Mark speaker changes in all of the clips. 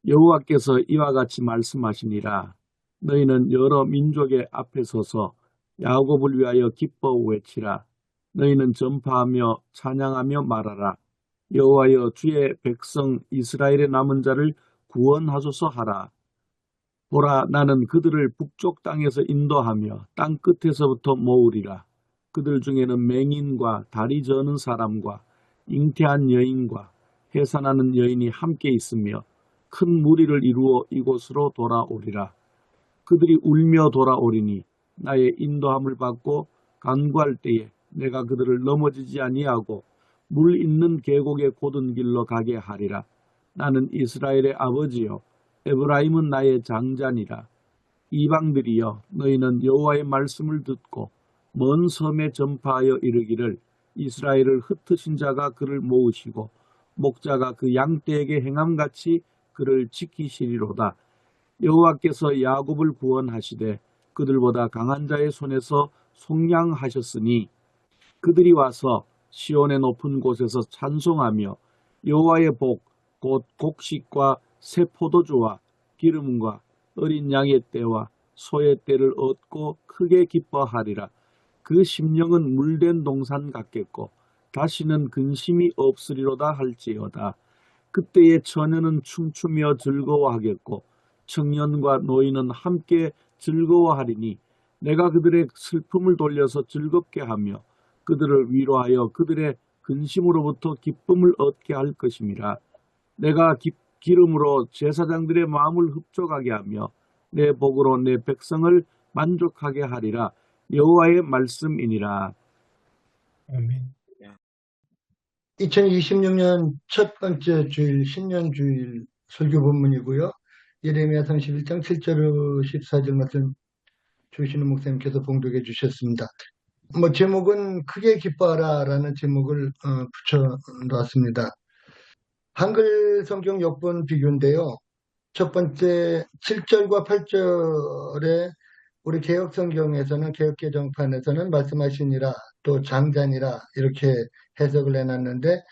Speaker 1: 여호와께서 이와 같이 말씀하시니라. 너희는 여러 민족의 앞에 서서 야곱을 위하여 기뻐 외치라. 너희는 전파하며 찬양하며 말하라. 여호와여, 주의 백성 이스라엘의 남은 자를 구원하소서 하라. 보라, 나는 그들을 북쪽 땅에서 인도하며 땅 끝에서부터 모으리라. 그들 중에는 맹인과 다리 저는 사람과 잉태한 여인과 해산하는 여인이 함께 있으며 큰 무리를 이루어 이곳으로 돌아오리라. 그들이 울며 돌아오리니 나의 인도함을 받고 간구할 때에 내가 그들을 넘어지지 아니하고 물 있는 계곡의 곧은 길로 가게 하리라. 나는 이스라엘의 아버지요 에브라임은 나의 장자니라. 이방들이여, 너희는 여호와의 말씀을 듣고 먼 섬에 전파하여 이르기를, 이스라엘을 흩으신 자가 그를 모으시고 목자가 그 양떼에게 행함같이 그를 지키시리로다. 여호와께서 야곱을 구원하시되 그들보다 강한 자의 손에서 속량하셨으니 그들이 와서 시온의 높은 곳에서 찬송하며 여호와의 복 곧 곡식과 새 포도주와 기름과 어린 양의 떼와 소의 떼를 얻고 크게 기뻐하리라. 그 심령은 물된 동산 같겠고 다시는 근심이 없으리로다 할지어다. 그때의 처녀는 춤추며 즐거워하겠고 청년과 노인은 함께 즐거워하리니 내가 그들의 슬픔을 돌려서 즐겁게 하며 그들을 위로하여 그들의 근심으로부터 기쁨을 얻게 할 것임이라. 내가 기름으로 제사장들의 마음을 흡족하게 하며 내 복으로 내 백성을 만족하게 하리라. 여호와의 말씀이니라.
Speaker 2: 아멘. 2026년 첫 번째 주일, 신년주일 설교 본문이고요. 예레미야 31장 7절 14절 말씀 주시는 목사님께서 봉독해 주셨습니다. 제목은 크게 기뻐하라 라는 제목을 붙여놨습니다. 한글 성경 역본 비교인데요. 첫 번째 7절과 8절에 우리 개혁 성경에서는 개혁 개정판에서는 말씀하시니라 또 장자니라 이렇게 해석을 해놨는데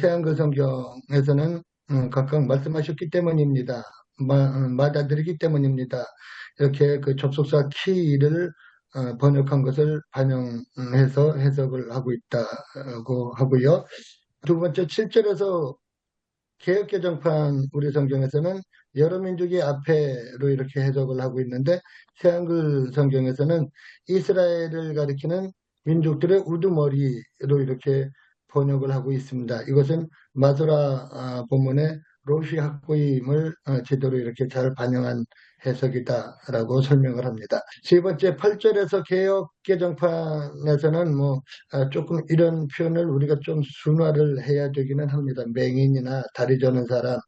Speaker 2: 새한글 성경에서는 각각 말씀하셨기 때문입니다. 맞아들이기 때문입니다. 이렇게 그 접속사 키를 번역한 것을 반영해서 해석을 하고 있다고 하고요. 두 번째 7절에서 개혁개정판 우리 성경에서는 여러 민족이 앞에로 이렇게 해석을 하고 있는데 새한글 성경에서는 이스라엘을 가리키는 민족들의 우두머리로 이렇게 번역을 하고 있습니다. 이것은 마소라 본문의 로시 학고임을 제대로 이렇게 잘 반영한 해석이다라고 설명을 합니다. 세 번째 8절에서 개혁개정판에서는 조금 이런 표현을 우리가 좀 순화를 해야 되기는 합니다. 맹인이나 다리 저는 사람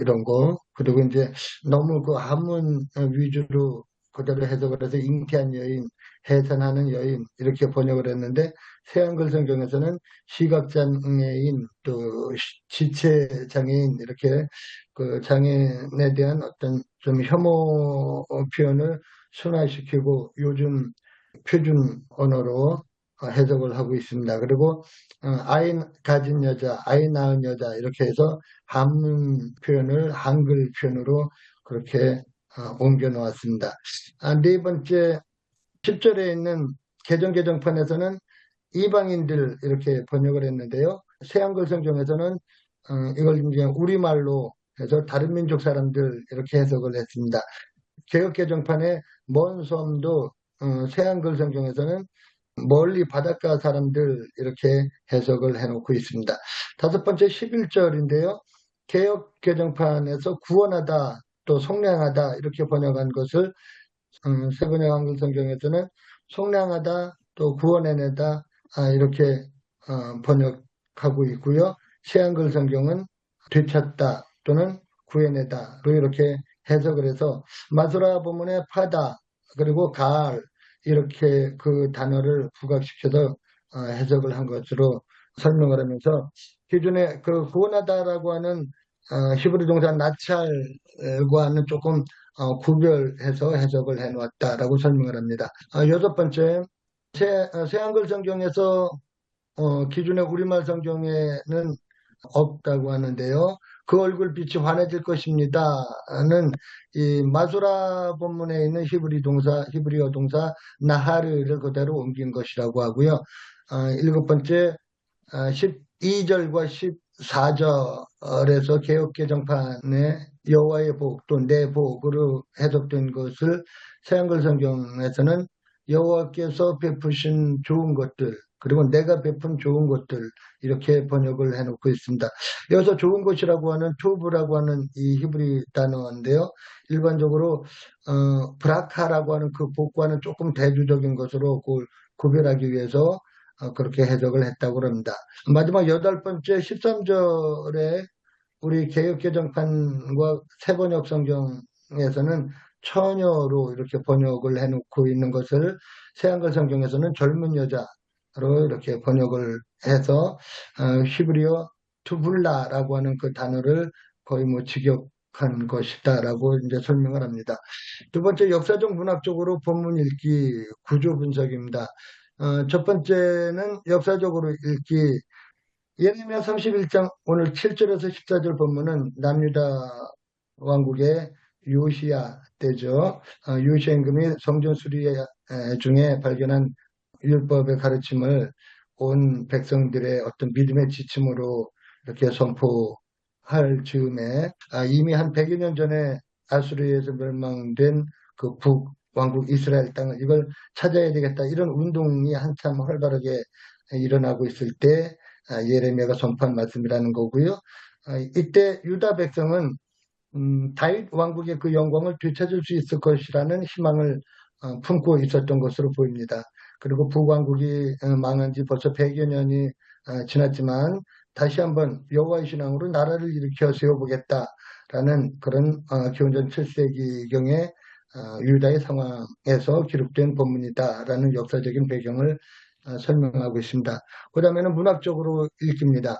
Speaker 2: 이런 거. 그리고 이제 너무 그 한문 위주로 그대로 해석을 해서 잉태한 여인, 해산하는 여인 이렇게 번역을 했는데 새한글 성경에서는 시각장애인 또 지체장애인 이렇게 그 장애인에 대한 어떤 좀 혐오 표현을 순화시키고 요즘 표준 언어로 해석을 하고 있습니다. 그리고 아이 가진 여자, 아이 낳은 여자 이렇게 해서 한문 표현을 한글 표현으로 그렇게 옮겨 놓았습니다. 네 번째 10절에 있는 개정판에서는 이방인들 이렇게 번역을 했는데요. 새한글 성경에서는 이걸 이제 우리말로 해서 다른 민족 사람들 이렇게 해석을 했습니다. 개혁개정판의 먼 섬도 새한글 성경에서는 멀리 바닷가 사람들 이렇게 해석을 해놓고 있습니다. 다섯 번째 11절인데요. 개혁개정판에서 구원하다 또 속량하다 이렇게 번역한 것을 세번역 한글 성경에서는 속량하다 또 구원해내다 이렇게 번역하고 있고요. 새한글 성경은 되찾다 또는 구해내다로 이렇게 해석을 해서 마소라 본문의 파다 그리고 가알 이렇게 그 단어를 부각시켜서 해석을 한 것으로 설명을 하면서 기존에 그 구원하다라고 하는 히브리 동사 나찰과는 조금 구별해서 해석을 해놓았다라고 설명을 합니다. 여섯 번째, 새한글 성경에서 기존의 우리말 성경에는 없다고 하는데요. 그 얼굴빛이 환해질 것입니다는 이 마수라 본문에 있는 히브리어 동사 나하르를 그대로 옮긴 것이라고 하고요. 일곱 번째 12절과 14절에서 개역개정판에 여호와의 복 또 내 복으로 해석된 것을 새한글 성경에서는 여호와께서 베푸신 좋은 것들 그리고 내가 베푼 좋은 것들 이렇게 번역을 해놓고 있습니다. 여기서 좋은 것이라고 하는 투브라고 하는 이 히브리 단어인데요. 일반적으로 브라카라고 하는 그 복과는 조금 대조적인 것으로 그걸 구별하기 위해서 그렇게 해석을 했다고 합니다. 마지막 여덟 번째 13절에 우리 개역개정판과 새번역 성경에서는 처녀로 이렇게 번역을 해놓고 있는 것을 새한글 성경에서는 젊은 여자로 이렇게 번역을 해서 히브리어 투블라라고 하는 그 단어를 거의 뭐 직역한 것이다라고 이제 설명을 합니다. 두 번째 역사적 문학적으로 본문 읽기 구조 분석입니다. 첫 번째는 역사적으로 읽기 예레미야 31장 오늘 7절에서 14절 본문은 남유다 왕국의 요시야 때죠. 요시야 임금이 성전 수리 중에 발견한 율법의 가르침을 온 백성들의 어떤 믿음의 지침으로 이렇게 선포할 즈음에 이미 한 100여 년 전에 아수르에서 멸망된 그 북왕국 이스라엘 땅을 이걸 찾아야 되겠다 이런 운동이 한참 활발하게 일어나고 있을 때 예레미야가 선포한 말씀이라는 거고요. 이때 유다 백성은 다윗 왕국의 그 영광을 되찾을 수 있을 것이라는 희망을 품고 있었던 것으로 보입니다. 그리고 북왕국이 망한 지 벌써 100여 년이 지났지만 다시 한번 여호와의 신앙으로 나라를 일으켜 세워보겠다라는 그런 기원전 7세기경의 유다의 상황에서 기록된 본문이다라는 역사적인 배경을 설명하고 있습니다. 그 다음에는 문학적으로 읽힙니다.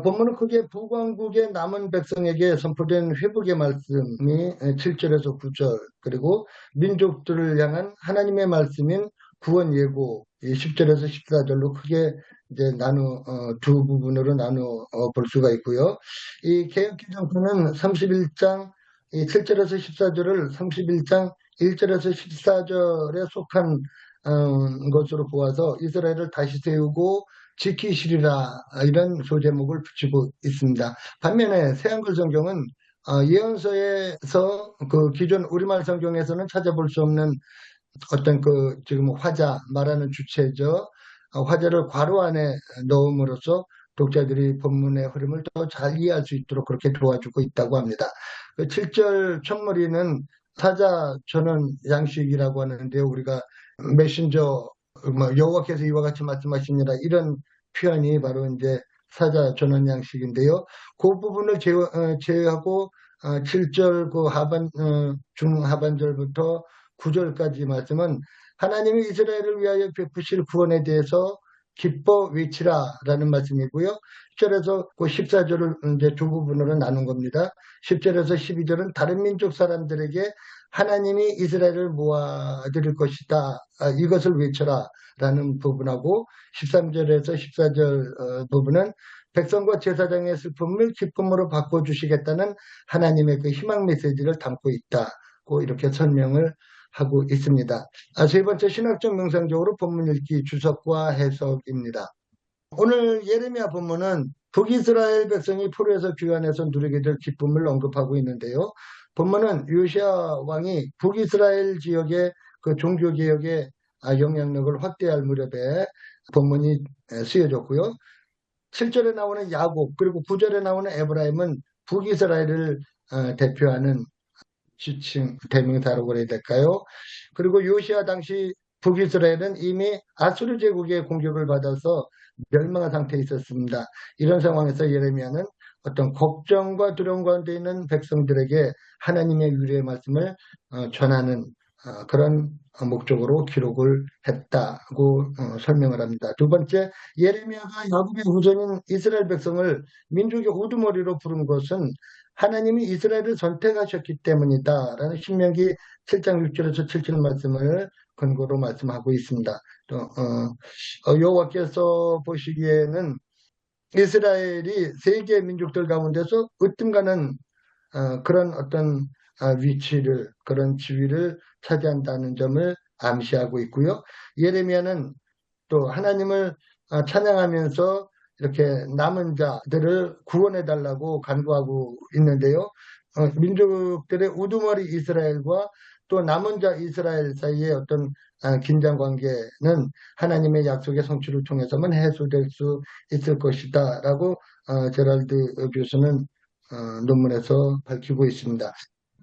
Speaker 2: 본문은 크게 북왕국의 남은 백성에게 선포된 회복의 말씀이 7절에서 9절 그리고 민족들을 향한 하나님의 말씀인 구원 예고 10절에서 14절로 크게 이제 두 부분으로 나누어 볼 수가 있고요. 이 개역개정판은 31장 7절에서 14절을 31장 1절에서 14절에 속한 것으로 보아서 이스라엘을 다시 세우고 지키시리라 이런 소제목을 붙이고 있습니다. 반면에 새한글 성경은 예언서에서 그 기존 우리말 성경에서는 찾아볼 수 없는 어떤 그 지금 화자 말하는 주체죠. 화자를 괄호 안에 넣음으로써 독자들이 본문의 흐름을 더 잘 이해할 수 있도록 그렇게 도와주고 있다고 합니다. 그 7절 첫머리는 사자 전원 양식이라고 하는데요. 우리가 메신저 여호와께서 이와 같이 말씀하시니라 이런 표현이 바로 이제 사자 전원 양식인데요. 그 부분을 제외하고 7절 그 중하반절부터 9절까지 말씀은 하나님이 이스라엘을 위하여 베푸실 구원에 대해서 기뻐 외치라라는 말씀이고요. 10절에서 그 14절을 이제 두 부분으로 나눈 겁니다. 10절에서 12절은 다른 민족 사람들에게 하나님이 이스라엘을 모아드릴 것이다. 이것을 외쳐라 라는 부분하고 13절에서 14절 부분은 백성과 제사장의 슬픔을 기쁨으로 바꿔주시겠다는 하나님의 그 희망 메시지를 담고 있다고 이렇게 설명을 하고 있습니다. 세 번째 신학적 명상적으로 본문 읽기 주석과 해석입니다. 오늘 예레미야 본문은 북이스라엘 백성이 포로에서 귀환해서 누리게 될 기쁨을 언급하고 있는데요. 본문은 요시야 왕이 북이스라엘 지역의 그 종교개혁의 영향력을 확대할 무렵에 본문이 쓰여졌고요. 7절에 나오는 야곱 그리고 9절에 나오는 에브라임은 북이스라엘을 대표하는 지칭 대명사라고 그래야 될까요? 그리고 요시야 당시 북이스라엘은 이미 아수르 제국의 공격을 받아서 멸망한 상태에 있었습니다. 이런 상황에서 예레미야는 어떤 걱정과 두려움 가운데 있는 백성들에게 하나님의 유리의 말씀을 전하는 그런 목적으로 기록을 했다고 설명을 합니다. 두 번째, 예레미야가 야곱의 후손인 이스라엘 백성을 민족의 우두머리로 부른 것은 하나님이 이스라엘을 선택하셨기 때문이다 라는 신명기 7장 6절에서 7절 말씀을 근거로 말씀하고 있습니다. 또 여호와께서 보시기에는 이스라엘이 세계 민족들 가운데서 으뜸가는 그런 어떤 위치를, 그런 지위를 차지한다는 점을 암시하고 있고요. 예레미야는 또 하나님을 찬양하면서 이렇게 남은 자들을 구원해 달라고 간구하고 있는데요. 민족들의 우두머리 이스라엘과 또 남은 자 이스라엘 사이의 어떤 긴장 관계는 하나님의 약속의 성취를 통해서만 해소될 수 있을 것이다라고 제랄드 교수는 논문에서 밝히고 있습니다.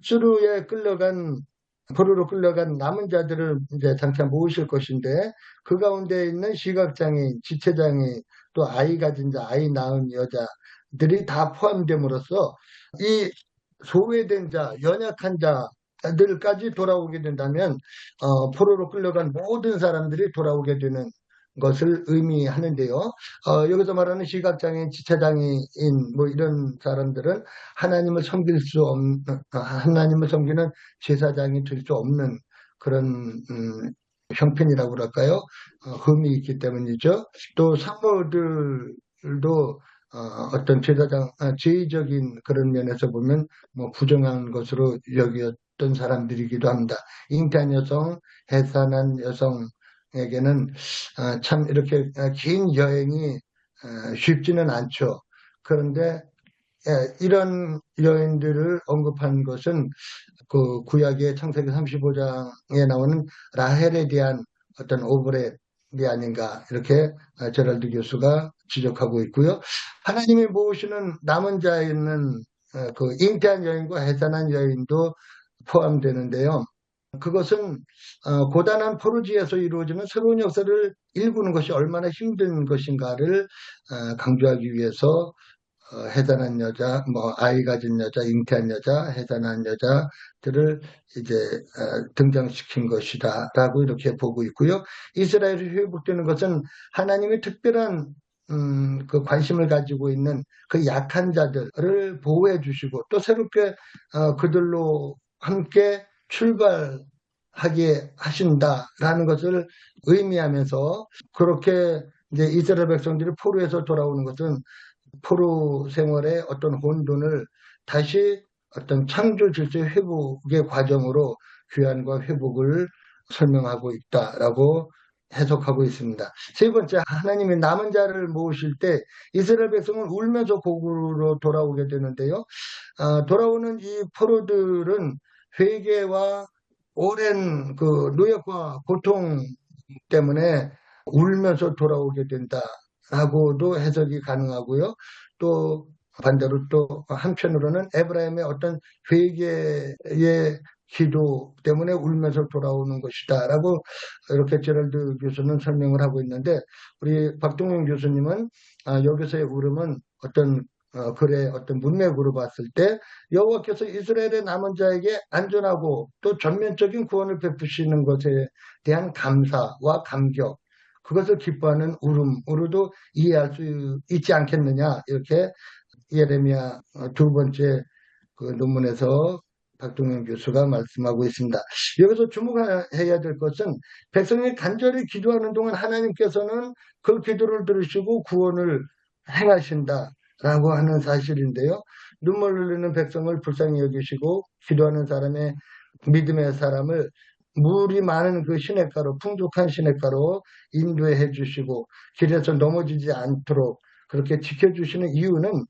Speaker 2: 수루에 끌려간 포로로 끌려간 남은 자들을 이제 장차 모으실 것인데 그 가운데 있는 시각장애인, 지체장애인, 또 아이 가진 자, 아이 낳은 여자들이 다 포함됨으로써 이 소외된 자, 연약한 자들까지 돌아오게 된다면 포로로 끌려간 모든 사람들이 돌아오게 되는 것을 의미하는데요. 여기서 말하는 시각장애인, 지체장애인 뭐 이런 사람들은 하나님을 섬길 수 없는, 하나님을 섬기는 제사장이 될 수 없는 그런 형편이라고 그럴까요? 흠이 있기 때문이죠. 또 산모들도 어떤 제사장, 제의적인 그런 면에서 보면 뭐 부정한 것으로 여겼던 사람들이기도 합니다. 잉태한 여성, 해산한 여성에게는 참 이렇게 긴 여행이 쉽지는 않죠. 그런데 이런 여인들을 언급한 것은 그 구약의 창세기 35장에 나오는 라헬에 대한 어떤 오브랩이 아닌가 이렇게 제랄드 교수가 지적하고 있고요. 하나님이 모으시는 남은 자에는 그 잉태한 여인과 해산한 여인도 포함되는데요. 그것은 고단한 포로지에서 이루어지는 새로운 역사를 일구는 것이 얼마나 힘든 것인가를 강조하기 위해서 해산한 여자, 뭐 아이 가진 여자, 잉태한 여자, 해산한 여자들을 이제 등장시킨 것이다라고 이렇게 보고 있고요. 이스라엘이 회복되는 것은 하나님이 특별한 그 관심을 가지고 있는 그 약한 자들을 보호해 주시고 또 새롭게 그들로 함께 출발하게 하신다라는 것을 의미하면서 그렇게 이제 이스라엘 백성들이 포로에서 돌아오는 것은 포로 생활의 어떤 혼돈을 다시 어떤 창조 질서의 회복의 과정으로 귀환과 회복을 설명하고 있다라고 해석하고 있습니다. 세 번째, 하나님이 남은 자를 모으실 때 이스라엘 백성은 울면서 고국으로 돌아오게 되는데요. 돌아오는 이 포로들은 회개와 오랜 그 노역과 고통 때문에 울면서 돌아오게 된다라고도 해석이 가능하고요. 또 반대로 또 한편으로는 에브라임의 어떤 회개의 기도 때문에 울면서 돌아오는 것이다라고 이렇게 제럴드 교수는 설명을 하고 있는데 우리 박동영 교수님은 여기서의 울음은 어떤 글의 어떤 문맥으로 봤을 때 여호와께서 이스라엘의 남은 자에게 안전하고 또 전면적인 구원을 베푸시는 것에 대한 감사와 감격 그것을 기뻐하는 울음으로도 이해할 수 있지 않겠느냐 이렇게 예레미야 두 번째 그 논문에서 박동영 교수가 말씀하고 있습니다. 여기서 주목해야 될 것은 백성이 간절히 기도하는 동안 하나님께서는 그 기도를 들으시고 구원을 행하신다라고 하는 사실인데요. 눈물 흘리는 백성을 불쌍히 여기시고 기도하는 사람의 믿음의 사람을 물이 많은 그 시냇가로 풍족한 시냇가로 인도해 주시고 길에서 넘어지지 않도록 그렇게 지켜주시는 이유는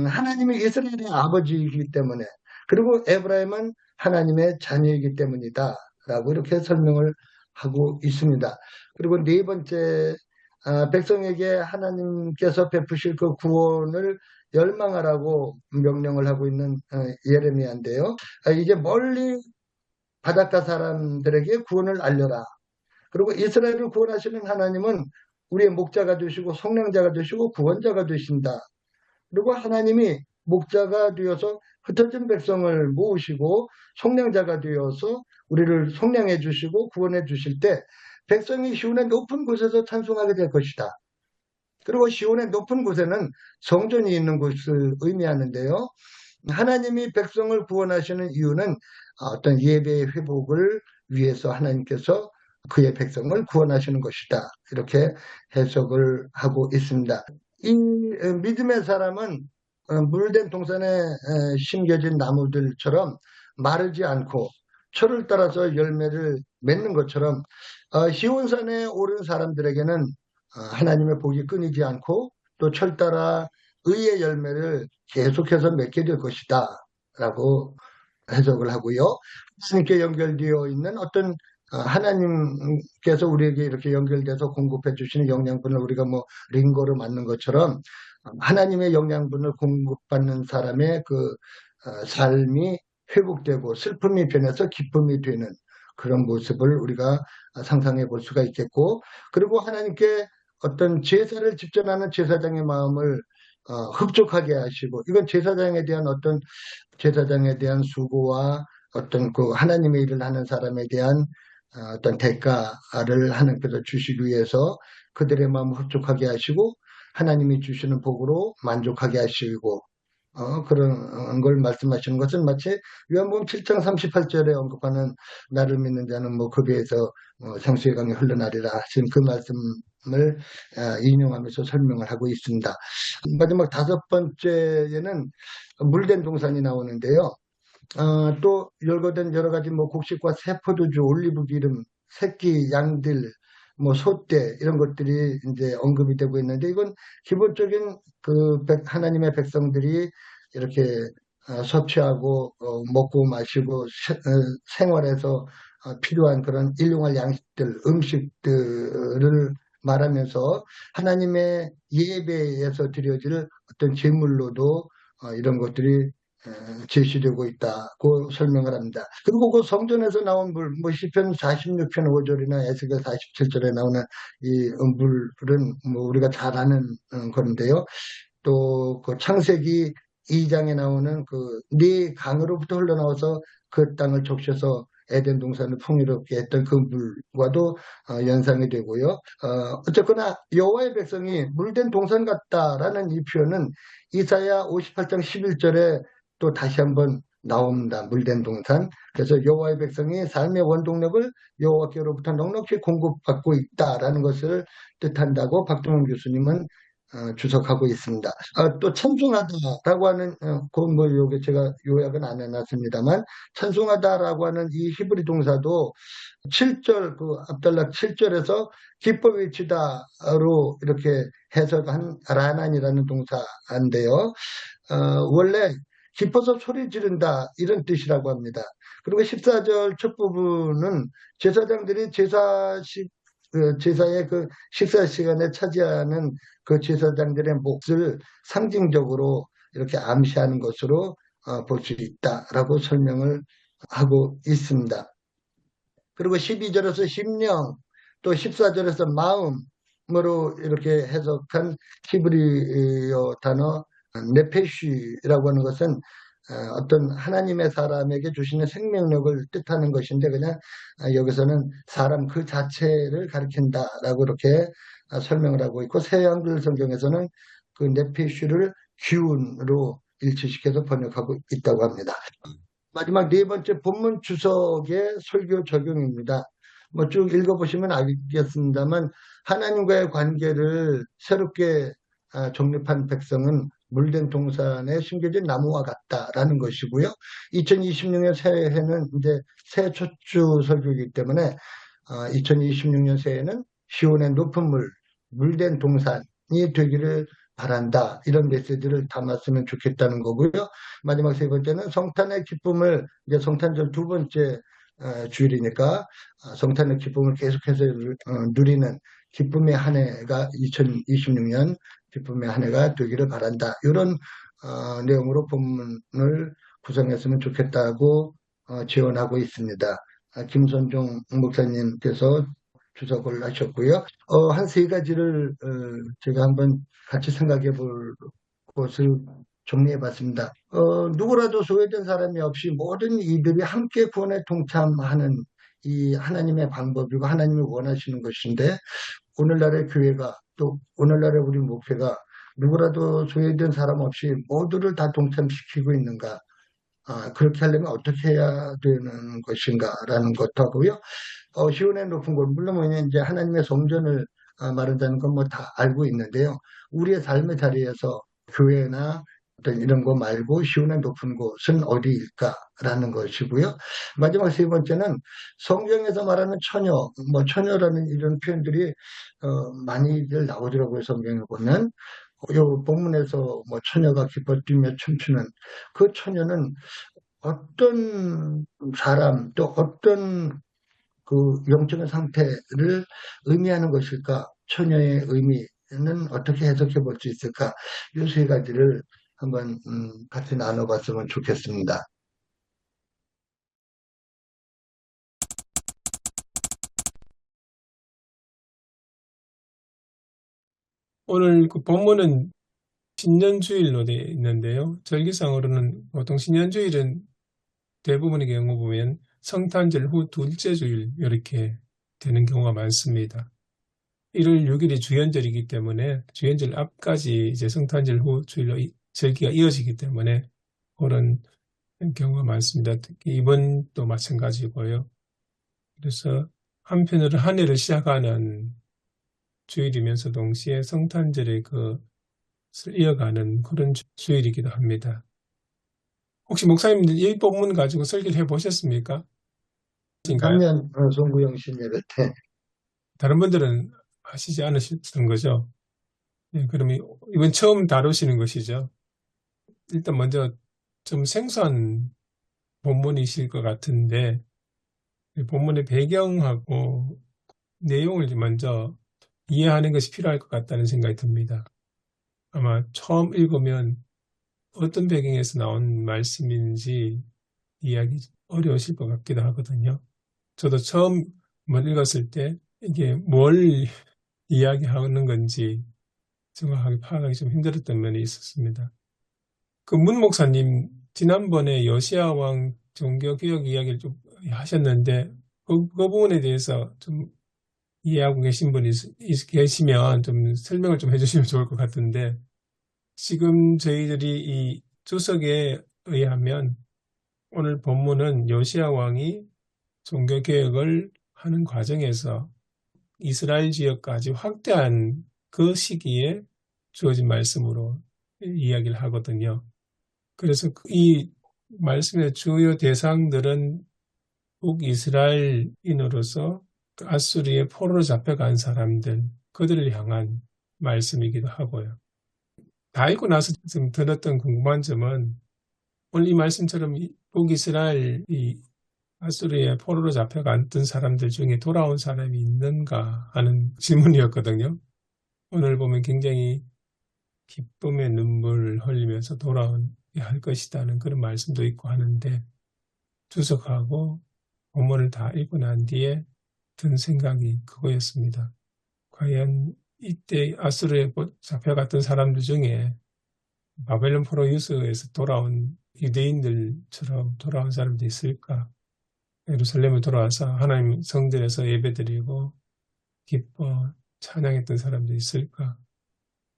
Speaker 2: 하나님이 이스라엘의 아버지이기 때문에 그리고 에브라임은 하나님의 자녀이기 때문이다 라고 이렇게 설명을 하고 있습니다. 그리고 네 번째 백성에게 하나님께서 베푸실 그 구원을 열망하라고 명령을 하고 있는 예레미야인데요. 이제 멀리 바닷가 사람들에게 구원을 알려라. 그리고 이스라엘을 구원하시는 하나님은 우리의 목자가 되시고 속량자가 되시고 구원자가 되신다. 그리고 하나님이 목자가 되어서 흩어진 백성을 모으시고 속량자가 되어서 우리를 속량해 주시고 구원해 주실 때 백성이 시온의 높은 곳에서 찬송하게 될 것이다. 그리고 시온의 높은 곳에는 성전이 있는 곳을 의미하는데요. 하나님이 백성을 구원하시는 이유는 어떤 예배의 회복을 위해서 하나님께서 그의 백성을 구원하시는 것이다. 이렇게 해석을 하고 있습니다. 이 믿음의 사람은 물된 동산에 심겨진 나무들처럼 마르지 않고 철을 따라서 열매를 맺는 것처럼 시온산에 오른 사람들에게는 하나님의 복이 끊이지 않고 또 철 따라 의의 열매를 계속해서 맺게 될 것이다 라고 해석을 하고요. 하나님께 연결되어 있는 어떤 하나님께서 우리에게 이렇게 연결돼서 공급해 주시는 영양분을 우리가 뭐 링거로 맞는 것처럼 하나님의 영양분을 공급받는 사람의 그 삶이 회복되고 슬픔이 변해서 기쁨이 되는 그런 모습을 우리가 상상해 볼 수가 있겠고, 그리고 하나님께 어떤 제사를 집전하는 제사장의 마음을 흡족하게 하시고, 이건 제사장에 대한 수고와 어떤 그 하나님의 일을 하는 사람에 대한 어떤 대가를 하나님께서 주시기 위해서 그들의 마음을 흡족하게 하시고 하나님이 주시는 복으로 만족하게 하시고 그런 걸 말씀하시는 것은 마치 요한복음 7장 38절에 언급하는 나를 믿는 자는 뭐 급여에서 생수의 강이 흘러나리라 하신 그 말씀을 인용하면서 설명을 하고 있습니다. 마지막 다섯 번째에는 물된 동산이 나오는데요. 또 열거된 여러 가지 뭐 곡식과 새포도주, 올리브 기름, 새끼 양들, 뭐 소떼 이런 것들이 이제 언급이 되고 있는데, 이건 기본적인 그 하나님의 백성들이 이렇게 섭취하고 먹고 마시고 생활에서 필요한 그런 일용할 양식들, 음식들을 말하면서 하나님의 예배에서 드려질 어떤 제물로도 이런 것들이 제시되고 있다고 설명을 합니다. 그리고 그 성전에서 나온 물, 뭐 시편 46편 5절이나 에스겔 47절에 나오는 이 물은 뭐 우리가 잘 아는 건데요. 또 그 창세기 2장에 나오는 그 네 강으로부터 흘러나와서 그 땅을 적셔서 에덴 동산을 풍요롭게 했던 그 물과도 연상이 되고요. 어쨌거나 여호와의 백성이 물된 동산 같다라는 이 표현은 이사야 58장 11절에 또 다시 한번 나옵니다. 물된 동산. 그래서 여호와의 백성이 삶의 원동력을 여호와께로부터 넉넉히 공급받고 있다라는 것을 뜻한다고 박동원 교수님은 주석하고 있습니다. 또 찬송하다라고 하는 그뭐 요게 제가 요약은 안 해놨습니다만, 찬송하다라고 하는 이 히브리 동사도 7절 그 앞달락 7절에서 기뻐 외치다로 이렇게 해석한 라난이라는 동사인데요. 원래 기뻐서 소리 지른다 이런 뜻이라고 합니다. 그리고 14절 첫 부분은 제사장들이 제사의 그 식사 시간에 차지하는 그 제사장들의 몫을 상징적으로 이렇게 암시하는 것으로 볼 수 있다라고 설명을 하고 있습니다. 그리고 12절에서 심령, 또 14절에서 마음으로 이렇게 해석한 히브리어 단어 네페쉬라고 하는 것은 어떤 하나님의 사람에게 주시는 생명력을 뜻하는 것인데, 그냥 여기서는 사람 그 자체를 가리킨다라고 이렇게 설명을 하고 있고, 새 한글 성경에서는 그 네페쉬를 기운으로 일치시켜서 번역하고 있다고 합니다. 마지막 네 번째 본문 주석의 설교 적용입니다. 뭐 쭉 읽어보시면 알겠습니다만, 하나님과의 관계를 새롭게 정립한 백성은 물된 동산에 심겨진 나무와 같다라는 것이고요. 2026년 새해는 이제 새 첫 주 설교이기 때문에 2026년 새해는 시온의 높은 물된 동산이 되기를 바란다, 이런 메시지를 담았으면 좋겠다는 거고요. 마지막 세 번째는 성탄의 기쁨을, 이제 성탄절 두 번째 주일이니까 성탄의 기쁨을 계속해서 누리는 기쁨의 한 해가 2026년 기쁨의 한 해가 되기를 바란다, 이런 내용으로 본문을 구성했으면 좋겠다고 제언하고 있습니다. 김선종 목사님께서 주석을 하셨고요. 한 세 가지를 제가 한번 같이 생각해 볼 것을 정리해 봤습니다. 누구라도 소외된 사람이 없이 모든 이들이 함께 구원에 동참하는 이 하나님의 방법이고 하나님이 원하시는 것인데, 오늘날의 교회가, 또 오늘날의 우리 목회가 누구라도 소외된 사람 없이 모두를 다 동참시키고 있는가, 그렇게 하려면 어떻게 해야 되는 것인가라는 것하고요. 시온의 높은 곳, 물론 이제 하나님의 성전을 마르다는 건 뭐 다 알고 있는데요. 우리의 삶의 자리에서 교회나 어떤 이런 거 말고 시온의 높은 곳은 어디일까라는 것이고요. 마지막 세 번째는 성경에서 말하는 처녀, 뭐 처녀라는 이런 표현들이 많이들 나오더라고요. 성경에 보면. 요 본문에서 뭐 처녀가 기뻐 뛰며 춤추는 그 처녀는 어떤 사람 또 어떤 그 영적인 상태를 의미하는 것일까? 처녀의 의미는 어떻게 해석해 볼 수 있을까? 이 세 가지를 한번 같이 나눠봤으면 좋겠습니다.
Speaker 3: 오늘 그 본문은 신년주일로 되어 있는데요. 절기상으로는 보통 신년주일은 대부분의 경우 보면 성탄절 후 둘째 주일 이렇게 되는 경우가 많습니다. 1월 6일이 주연절이기 때문에 주연절 앞까지 이제 성탄절 후 주일로 절기가 이어지기 때문에 그런 경우가 많습니다. 특히 이번도 마찬가지고요. 그래서 한편으로 한 해를 시작하는 주일이면서 동시에 성탄절의 것을 이어가는 그런 주일이기도 합니다. 혹시 목사님들 이 본문 가지고 설교를 해보셨습니까?
Speaker 2: 작년 송구영 예배 때
Speaker 3: 다른 분들은 하시지 않으셨던 거죠? 네, 그러면 이번 처음 다루시는 것이죠. 일단 먼저 좀 생소한 본문이실 것 같은데 이 본문의 배경하고 내용을 좀 먼저 이해하는 것이 필요할 것 같다는 생각이 듭니다. 아마 처음 읽으면 어떤 배경에서 나온 말씀인지 이해하기 어려우실 것 같기도 하거든요. 저도 처음 한번 읽었을 때 이게 뭘 이야기하는 건지 정확하게 파악하기 좀 힘들었던 면이 있었습니다. 그 문 목사님 지난번에 여시야 왕 종교개혁 이야기를 좀 하셨는데 그 부분에 대해서 좀 이해하고 계신 분이 계시면 좀 설명을 좀 해주시면 좋을 것 같은데 지금 저희들이 이 주석에 의하면 오늘 본문은 여시야 왕이 종교개혁을 하는 과정에서 이스라엘 지역까지 확대한 그 시기에 주어진 말씀으로 이야기를 하거든요. 그래서 이 말씀의 주요 대상들은 북이스라엘인으로서 아수리의 포로로 잡혀간 사람들, 그들을 향한 말씀이기도 하고요. 다 읽고 나서 좀 들었던 궁금한 점은 오늘 이 말씀처럼 북이스라엘이 아수리의 포로로 잡혀갔던 사람들 중에 돌아온 사람이 있는가 하는 질문이었거든요. 오늘 보면 굉장히 기쁨의 눈물을 흘리면서 돌아오야 할 것이다는 그런 말씀도 있고 하는데 주석하고 본문을 다 읽고 난 뒤에 든 생각이 그거였습니다. 과연 이때 아수르에 잡혀갔던 사람들 중에 바벨론 포로 유수에서 돌아온 유대인들처럼 돌아온 사람도 있을까? 예루살렘에 돌아와서 하나님 성전에서 예배드리고 기뻐 찬양했던 사람도 있을까?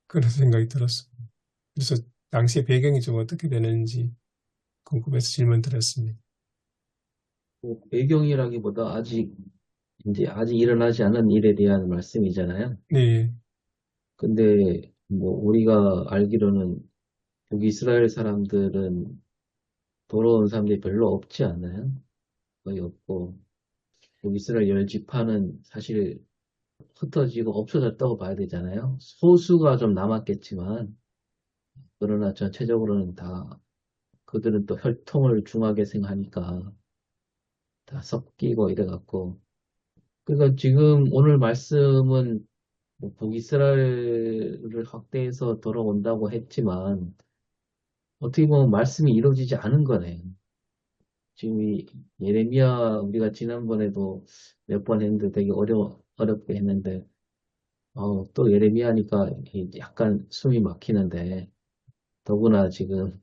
Speaker 3: 그런 생각이 들었습니다. 그래서 당시의 배경이 좀 어떻게 되는지 궁금해서 질문 드렸습니다.
Speaker 4: 뭐 배경이라기보다 아직 일어나지 않은 일에 대한 말씀이잖아요.
Speaker 3: 네,
Speaker 4: 근데 뭐 우리가 알기로는 북이스라엘 사람들은 돌아온 사람들이 별로 없지 않나요? 거의 없고 북이스라엘 열 지파는 사실 흩어지고 없어졌다고 봐야 되잖아요. 소수가 좀 남았겠지만 그러나 전체적으로는 다 그들은 또 혈통을 중하게 생각하니까 다 섞이고 이래갖고 그러니까 지금 오늘 말씀은 뭐 북이스라엘을 확대해서 돌아온다고 했지만 어떻게 보면 말씀이 이루어지지 않은 거네요. 지금 이 예레미야 우리가 지난번에도 몇 번 했는데 되게 어렵게 했는데 또 예레미야니까 약간 숨이 막히는데 더구나 지금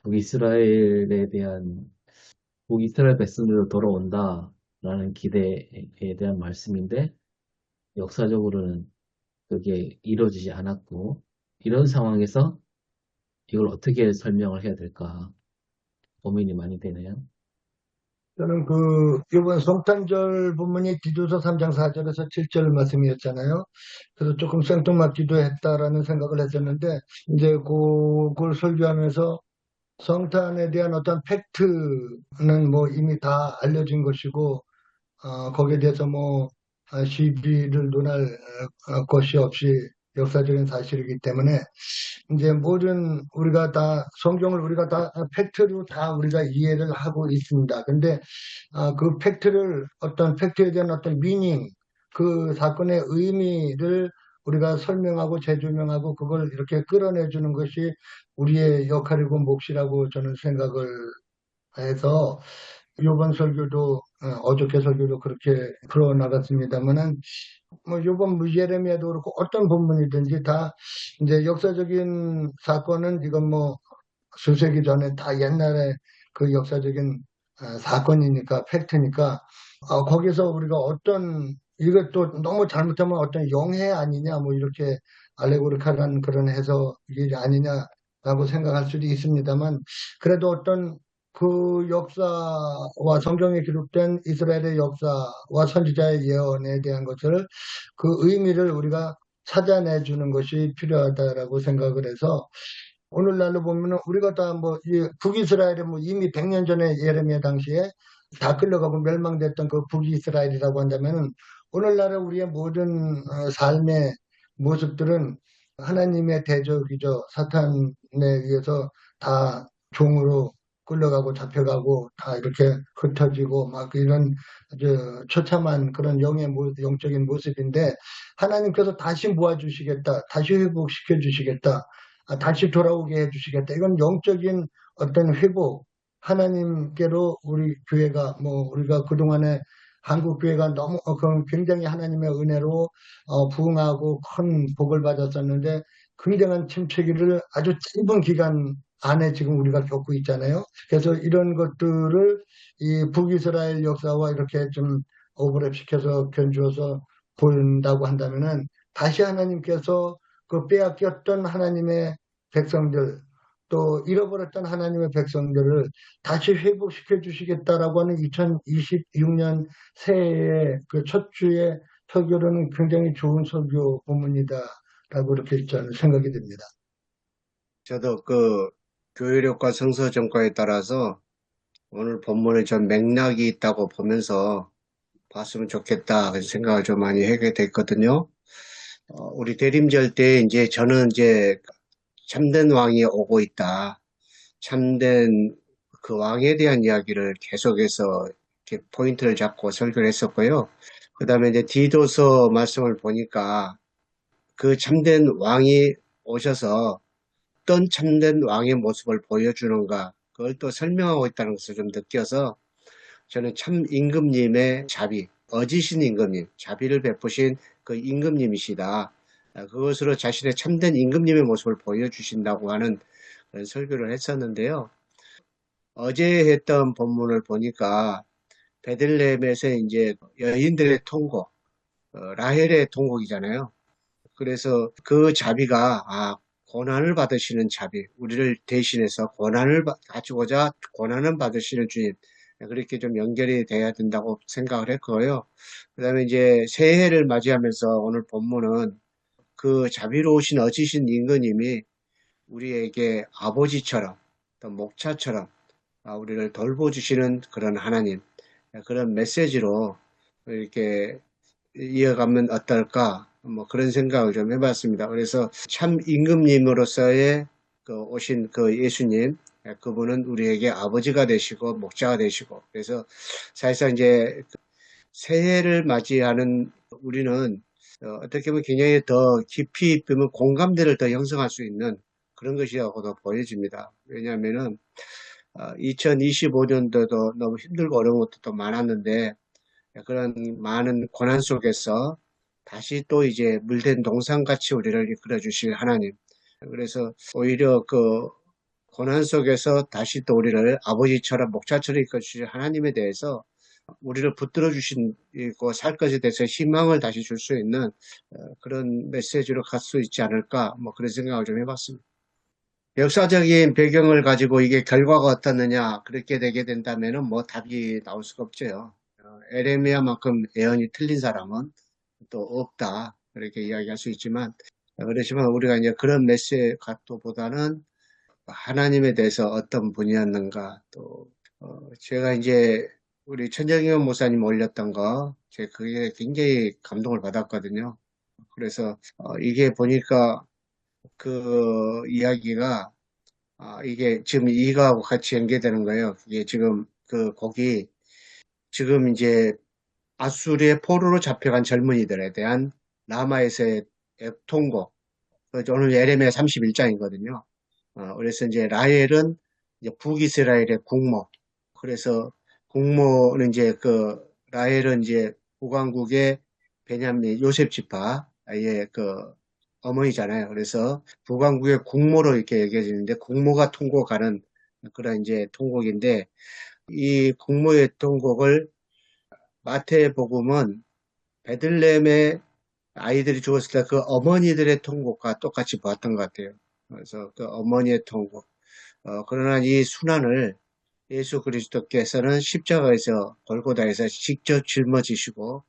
Speaker 4: 북이스라엘에 대한 북이스라엘 백성들도 돌아온다라는 기대에 대한 말씀인데 역사적으로는 그게 이루어지지 않았고 이런 상황에서 이걸 어떻게 설명을 해야 될까 고민이 많이 되네요.
Speaker 2: 저는 이번 성탄절 본문이 디도서 3장 4절에서 7절 말씀이었잖아요. 그래서 조금 생뚱맞기도 했다라는 생각을 했었는데, 이제 그걸 설교하면서 성탄에 대한 어떤 팩트는 뭐 이미 다 알려진 것이고, 거기에 대해서 뭐 시비를 논할 것이 없이 역사적인 사실이기 때문에 이제 모든 우리가 다 성경을 우리가 다 팩트로 다 우리가 이해를 하고 있습니다. 근데 그 팩트를 어떤 팩트에 대한 어떤 미닝, 그 사건의 의미를 우리가 설명하고 재조명하고 그걸 이렇게 끌어내 주는 것이 우리의 역할이고 몫이라고 저는 생각을 해서 요번 설교도 어저께 설교도 그렇게 풀어나갔습니다만은 뭐 요번 예레미야도 그렇고 어떤 본문이든지 다 이제 역사적인 사건은 이건 뭐 수세기 전에 다 옛날에 그 역사적인 사건이니까 팩트니까 거기서 우리가 어떤 이것도 너무 잘못하면 어떤 영해 아니냐 뭐 이렇게 알레고리칼한 그런 해석이 아니냐라고 생각할 수도 있습니다만 그래도 어떤 그 역사와 성경에 기록된 이스라엘의 역사와 선지자의 예언에 대한 것을 그 의미를 우리가 찾아내 주는 것이 필요하다라고 생각을 해서 오늘날로 보면은 우리가 다 뭐 북이스라엘에 뭐 이미 100년 전에 예레미야 당시에 다 끌려가고 멸망됐던 그 북이스라엘이라고 한다면은 오늘날의 우리의 모든 삶의 모습들은 하나님의 대적이죠. 사탄에 의해서 다 종으로 끌려가고 잡혀가고 다 이렇게 흩어지고 막 이런 아주 처참한 그런 영적인 모습인데 하나님께서 다시 모아주시겠다. 다시 회복시켜 주시겠다. 다시 돌아오게 해주시겠다. 이건 영적인 어떤 회복, 하나님께로 우리 교회가, 뭐, 우리가 그동안에 한국 교회가 너무, 굉장히 하나님의 은혜로, 부흥하고 큰 복을 받았었는데, 굉장한 침체기를 아주 짧은 기간 안에 지금 우리가 겪고 있잖아요. 그래서 이런 것들을 이 북이스라엘 역사와 이렇게 좀 오버랩 시켜서 견주어서 본다고 한다면은, 다시 하나님께서 그 빼앗겼던 하나님의 백성들, 또 잃어버렸던 하나님의 백성들을 다시 회복시켜 주시겠다라고 하는 2026년 새해의 그 첫 주의 설교로는 굉장히 좋은 설교 본문이다라고 이렇게 저는 생각이 됩니다.
Speaker 5: 저도 그 교회력과 성서정과에 따라서 오늘 본문에 좀 맥락이 있다고 보면서 봤으면 좋겠다 그런 생각을 좀 많이 하게 됐거든요. 우리 대림절 때 이제 저는 이제 참된 왕이 오고 있다. 참된 그 왕에 대한 이야기를 계속해서 이렇게 포인트를 잡고 설교를 했었고요. 그 다음에 이제 디도서 말씀을 보니까 그 참된 왕이 오셔서 어떤 참된 왕의 모습을 보여주는가 그걸 또 설명하고 있다는 것을 좀 느껴서 저는 참 임금님의 자비, 어지신 임금님, 자비를 베푸신 그 임금님이시다. 그것으로 자신의 참된 임금님의 모습을 보여주신다고 하는 그런 설교를 했었는데요. 어제 했던 본문을 보니까 베들레헴에서 이제 여인들의 통곡, 라헬의 통곡이잖아요. 그래서 그 자비가 고난을 받으시는 자비, 우리를 대신해서 고난을 가지고자 고난을 받으시는 주님, 그렇게 좀 연결이 돼야 된다고 생각을 했고요. 그 다음에 이제 새해를 맞이하면서 오늘 본문은 그 자비로우신 어지신 임금님이 우리에게 아버지처럼 또 목자처럼 우리를 돌보주시는 그런 하나님, 그런 메시지로 이렇게 이어가면 어떨까 뭐 그런 생각을 좀 해봤습니다. 그래서 참 임금님으로서의 그 오신 그 예수님, 그분은 우리에게 아버지가 되시고 목자가 되시고, 그래서 사실상 이제 새해를 맞이하는 우리는 어떻게 보면 굉장히 더 깊이 보면 공감대를 더 형성할 수 있는 그런 것이라고도 보여집니다. 왜냐하면은 2025년도도 너무 힘들고 어려운 것도 많았는데 그런 많은 고난 속에서 다시 또 이제 물된 동산같이 우리를 이끌어 주실 하나님. 그래서 오히려 그 고난 속에서 다시 또 우리를 아버지처럼 목자처럼 이끌어 주실 하나님에 대해서 우리를 붙들어 주시고 살 것에 대해서 희망을 다시 줄 수 있는 그런 메시지로 갈 수 있지 않을까 뭐 그런 생각을 좀 해봤습니다. 역사적인 배경을 가지고 이게 결과가 어떻느냐, 그렇게 되게 된다면은 뭐 답이 나올 수가 없죠. 에레미야만큼 예언이 틀린 사람은 또 없다. 그렇게 이야기할 수 있지만, 그렇지만 우리가 이제 그런 메시지 각도보다는 하나님에 대해서 어떤 분이었는가, 또, 제가 이제 우리 천정현 목사님 올렸던 거, 제가 그게 굉장히 감동을 받았거든요. 그래서, 이게 보니까 그 이야기가, 이게 지금 이거하고 같이 연계되는 거예요. 이게 지금 그 곡이 지금 이제 아수리의 포로로 잡혀간 젊은이들에 대한 라마에서의 통곡. 오늘 예레미야 31장이거든요. 그래서 이제 라헬은 이제 북이스라엘의 국모. 그래서 국모는 이제 그 라헬은 이제 북왕국의 베냐민 요셉 지파의 그 어머니잖아요. 그래서 북왕국의 국모로 이렇게 얘기해지는데 국모가 통곡하는 그런 이제 통곡인데 이 국모의 통곡을 마태복음은 베들레헴의 아이들이 죽었을 때 그 어머니들의 통곡과 똑같이 보았던 것 같아요. 그래서 그 어머니의 통곡. 그러나 이 순환을 예수 그리스도께서는 십자가에서 골고다에서 직접 짊어지시고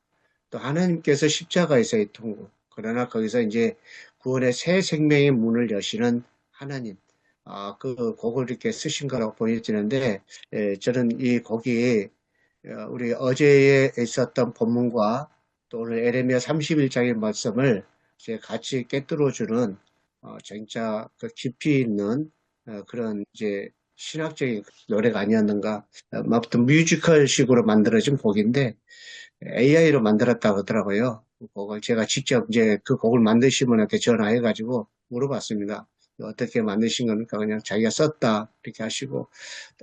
Speaker 5: 또 하나님께서 십자가에서의 통곡. 그러나 거기서 이제 구원의 새 생명의 문을 여시는 하나님. 그 곡을 이렇게 쓰신 거라고 보여지는데 저는 이 곡이 우리 어제에 있었던 본문과 또 오늘 에레미야 31장의 말씀을 이제 같이 꿰뚫어주는 진짜 그 깊이 있는 그런 이제 신학적인 노래가 아니었는가. 아무튼 뮤지컬식으로 만들어진 곡인데 AI로 만들었다고 하더라고요. 그 곡을 제가 직접 이제 그 곡을 만드신 분한테 전화해가지고 물어봤습니다. 어떻게 만드신 겁니까? 그냥 자기가 썼다 이렇게 하시고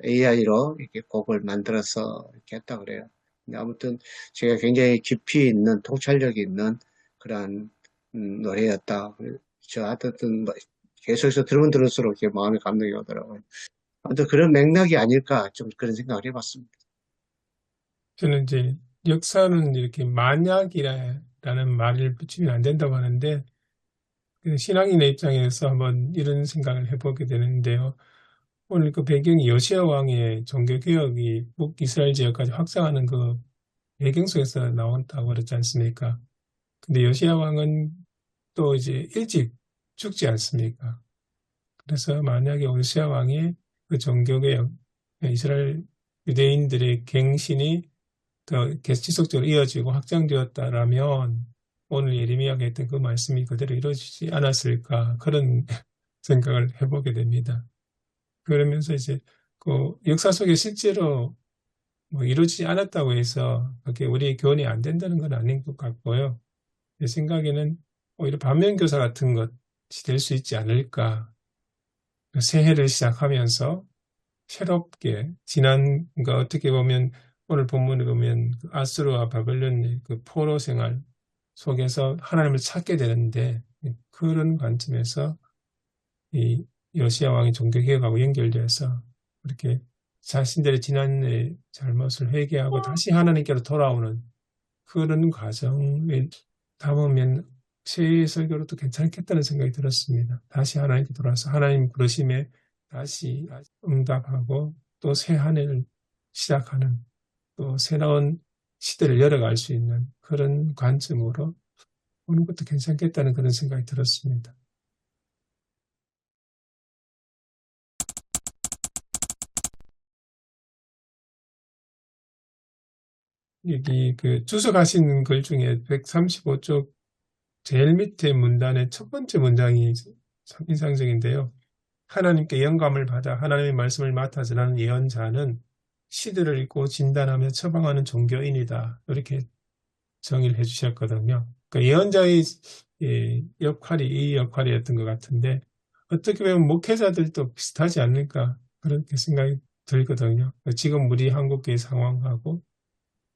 Speaker 5: AI로 이렇게 곡을 만들어서 이렇게 했다 그래요. 근데 아무튼 제가 굉장히 깊이 있는 통찰력이 있는 그런 노래였다. 저 하여튼 뭐 계속해서 들으면 들을수록 이렇게 마음에 감동이 오더라고요. 아무튼 그런 맥락이 아닐까 좀 그런 생각을 해봤습니다.
Speaker 3: 저는 이제 역사는 이렇게 만약이라는 말을 붙이면 안 된다고 하는데 그 신앙인의 입장에서 한번 이런 생각을 해보게 되는데요. 오늘 그 배경이 요시야 왕의 종교개혁이 북이스라엘 지역까지 확장하는 그 배경 속에서 나온다고 그러지 않습니까? 근데 요시야 왕은 또 이제 일찍 죽지 않습니까? 그래서 만약에 요시야 왕의 그 종교개혁, 이스라엘 유대인들의 갱신이 더 지속적으로 이어지고 확장되었다라면 오늘 예레미야가 했던 그 말씀이 그대로 이루어지지 않았을까 그런 생각을 해보게 됩니다. 그러면서 이제 그 역사 속에 실제로 뭐 이루어지지 않았다고 해서 그게 우리의 교훈이 안 된다는 건 아닌 것 같고요. 제 생각에는 오히려 반면교사 같은 것이 될 수 있지 않을까. 새해를 시작하면서 새롭게 그러니까 어떻게 보면 오늘 본문에 보면 그 아수르와 바벨론의 그 포로 생활 속에서 하나님을 찾게 되는데 그런 관점에서 이 요시야 왕의 종교개혁하고 연결돼서 그렇게 자신들의 지난의 잘못을 회개하고 다시 하나님께로 돌아오는 그런 과정을 담으면 새해 설교로도 괜찮겠다는 생각이 들었습니다. 다시 하나님께 돌아와서 하나님 부르심에 다시 응답하고 또 새 한 해를 시작하는 또 새로운 시대를 열어갈 수 있는 그런 관점으로 보는 것도 괜찮겠다는 그런 생각이 들었습니다. 여기 그 주석하신 글 중에 135쪽 제일 밑에 문단의 첫 번째 문장이 참 인상적인데요. 하나님께 영감을 받아 하나님의 말씀을 맡아 전하는 예언자는 시들을 읽고 진단하며 처방하는 종교인이다. 이렇게 정의를 해주셨거든요. 그러니까 예언자의 역할이 이 역할이었던 것 같은데 어떻게 보면 목회자들도 비슷하지 않을까 그렇게 생각이 들거든요. 지금 우리 한국의 상황하고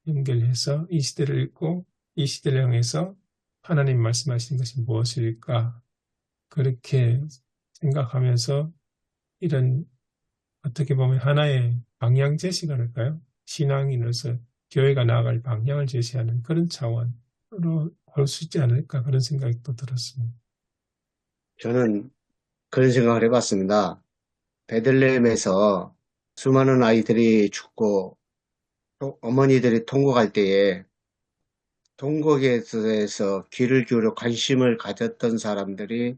Speaker 3: 연결해서 이 시대를 읽고 이 시대를 향해서 하나님 말씀하시는 것이 무엇일까 그렇게 생각하면서 이런 어떻게 보면 하나의 방향 제시가 할까요? 신앙인으로서 교회가 나아갈 방향을 제시하는 그런 차원으로 볼 수 있지 않을까 그런 생각이 또 들었습니다.
Speaker 5: 저는 그런 생각을 해봤습니다. 베들레헴에서 수많은 아이들이 죽고 어머니들이 통곡할 때에 통곡에 대해서 귀를 기울여 관심을 가졌던 사람들이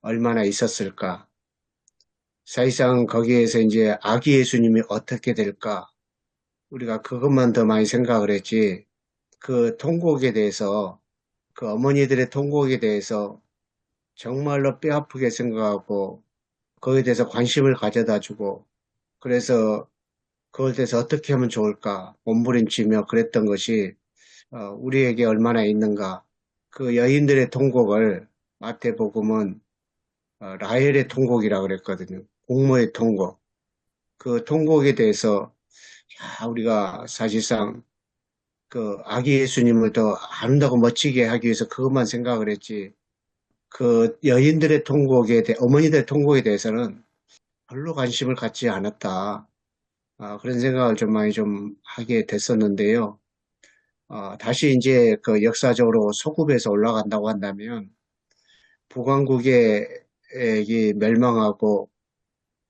Speaker 5: 얼마나 있었을까? 사실상 거기에서 이제 아기 예수님이 어떻게 될까? 우리가 그것만 더 많이 생각을 했지, 그 통곡에 대해서, 그 어머니들의 통곡에 대해서 정말로 뼈아프게 생각하고, 거기에 대해서 관심을 가져다 주고, 그래서 그걸 대해서 어떻게 하면 좋을까? 몸부림치며 그랬던 것이 우리에게 얼마나 있는가? 그 여인들의 통곡을 마태복음은 라헬의 통곡이라고 그랬거든요. 공모의 통곡. 그 통곡에 대해서 우리가 사실상 그 아기 예수님을 더 아름다고 멋지게 하기 위해서 그것만 생각을 했지. 그 여인들의 통곡에 대해 어머니들의 통곡에 대해서는 별로 관심을 갖지 않았다. 그런 생각을 좀 많이 좀 하게 됐었는데요. 다시 이제 그 역사적으로 소급해서 올라간다고 한다면 북왕국의 이 멸망하고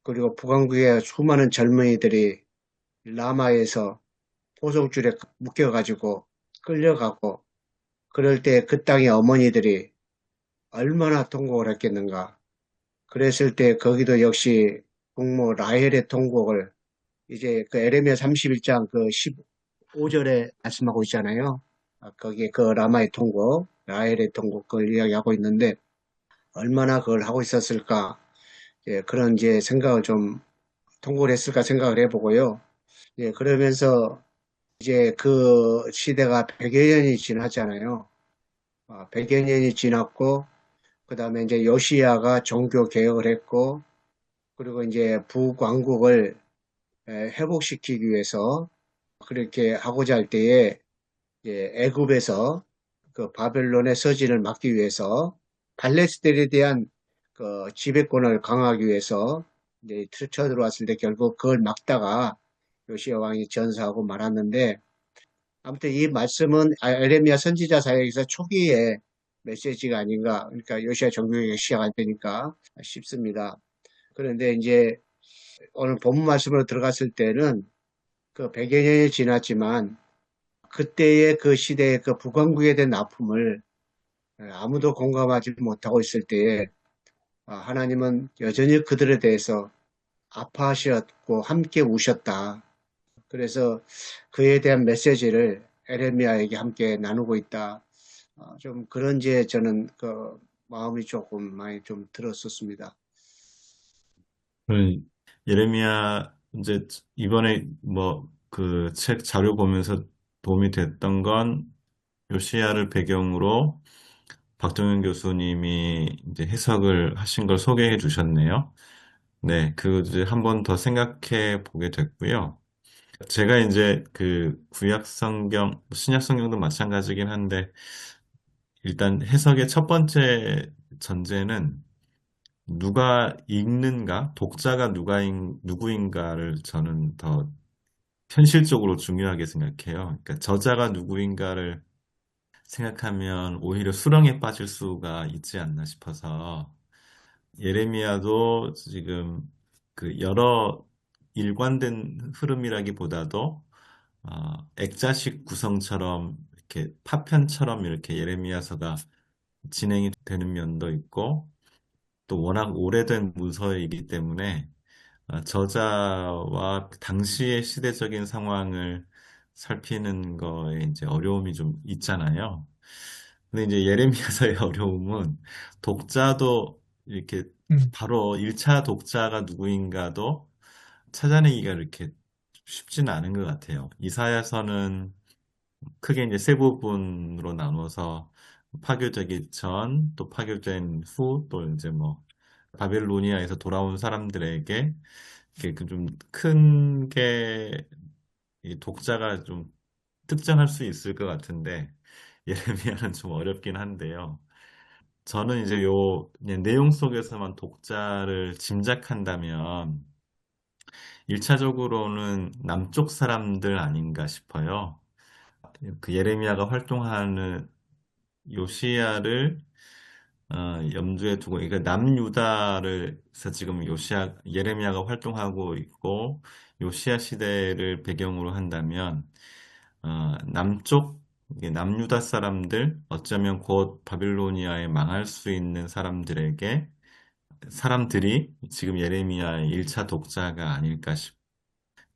Speaker 5: 그리고 북왕국의 수많은 젊은이들이 라마에서 포성줄에 묶여가지고 끌려가고 그럴 때 그 땅의 어머니들이 얼마나 통곡을 했겠는가. 그랬을 때 거기도 역시 국모 라헬의 통곡을 이제 그 에레미야 31장 그 15절에 말씀하고 있잖아요. 거기에 그 라마의 통곡, 라헬의 통곡 그걸 이야기하고 있는데 얼마나 그걸 하고 있었을까. 예, 그런 이제 생각을 좀 통곡을 했을까 생각을 해보고요. 예, 그러면서 이제 그 시대가 100여 년이 지났잖아요. 100여 년이 지났고, 그 다음에 이제 요시야가 종교 개혁을 했고, 그리고 이제 북왕국을 회복시키기 위해서 그렇게 하고자 할 때에 애굽에서 그 바벨론의 서진을 막기 위해서 팔레스틴에 대한 그 지배권을 강화하기 위해서 이제 쳐들어왔을 때 결국 그걸 막다가 요시야 왕이 전사하고 말았는데 아무튼 이 말씀은 에레미야 선지자 사역에서 초기에 메시지가 아닌가. 그러니까 요시야 종교개혁이 시작할 때니까 싶습니다. 그런데 이제 오늘 본문 말씀으로 들어갔을 때는 그 100여 년이 지났지만 그때의 그 시대의 그 북왕국에 대한 아픔을 아무도 공감하지 못하고 있을 때에 하나님은 여전히 그들에 대해서 아파하셨고 함께 우셨다. 그래서 그에 대한 메시지를 에레미야에게 함께 나누고 있다. 좀 그런지 저는 그 마음이 조금 많이 좀 들었었습니다.
Speaker 6: 그 예레미야 이제 이번에 뭐 그 책 자료 보면서 도움이 됐던 건 요시야를 배경으로 박정현 교수님이 이제 해석을 하신 걸 소개해 주셨네요. 네, 그 이제 한 번 더 생각해 보게 됐고요. 제가 이제 그 구약 성경, 신약 성경도 마찬가지긴 한데 일단 해석의 첫 번째 전제는 누가 읽는가, 독자가 누구인가를 저는 더 현실적으로 중요하게 생각해요. 그러니까 저자가 누구인가를 생각하면 오히려 수렁에 빠질 수가 있지 않나 싶어서 예레미야도 지금 그 여러 일관된 흐름이라기보다도 액자식 구성처럼 이렇게 파편처럼 이렇게 예레미야서가 진행이 되는 면도 있고 또 워낙 오래된 문서이기 때문에 저자와 당시의 시대적인 상황을 살피는 거에 이제 어려움이 좀 있잖아요. 근데 이제 예레미야서의 어려움은 독자도 이렇게 바로 1차 독자가 누구인가도 찾아내기가 이렇게 쉽지는 않은 것 같아요. 이사야서는 크게 이제 세 부분으로 나눠서 파교되기 전, 또 파교된 후, 또 이제 뭐 바벨로니아에서 돌아온 사람들에게 이렇게 좀 큰 게 독자가 좀 특정할 수 있을 것 같은데 예레미야는 좀 어렵긴 한데요. 저는 이제 요 그냥 내용 속에서만 독자를 짐작한다면 1차적으로는 남쪽 사람들 아닌가 싶어요. 그 예레미야가 활동하는 요시야를 염두에 두고, 그러니까 남유다를서 지금 예레미야가 활동하고 있고, 요시야 시대를 배경으로 한다면, 이게 남유다 사람들, 어쩌면 곧 바빌로니아에 망할 수 있는 사람들이 지금 예레미야의 1차 독자가 아닐까 싶.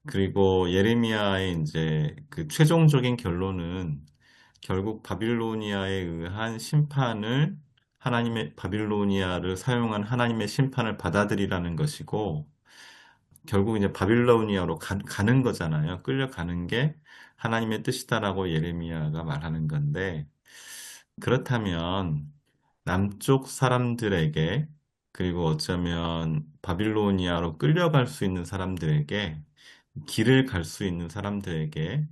Speaker 6: 그리고 예레미야의 이제 그 최종적인 결론은 결국 바빌로니아에 의한 바빌로니아를 사용한 하나님의 심판을 받아들이라는 것이고, 결국 이제 바빌로니아로 가는 거잖아요. 끌려가는 게 하나님의 뜻이다라고 예레미야가 말하는 건데, 그렇다면 남쪽 사람들에게, 그리고 어쩌면 바빌로니아로 끌려갈 수 있는 사람들에게, 길을 갈 수 있는 사람들에게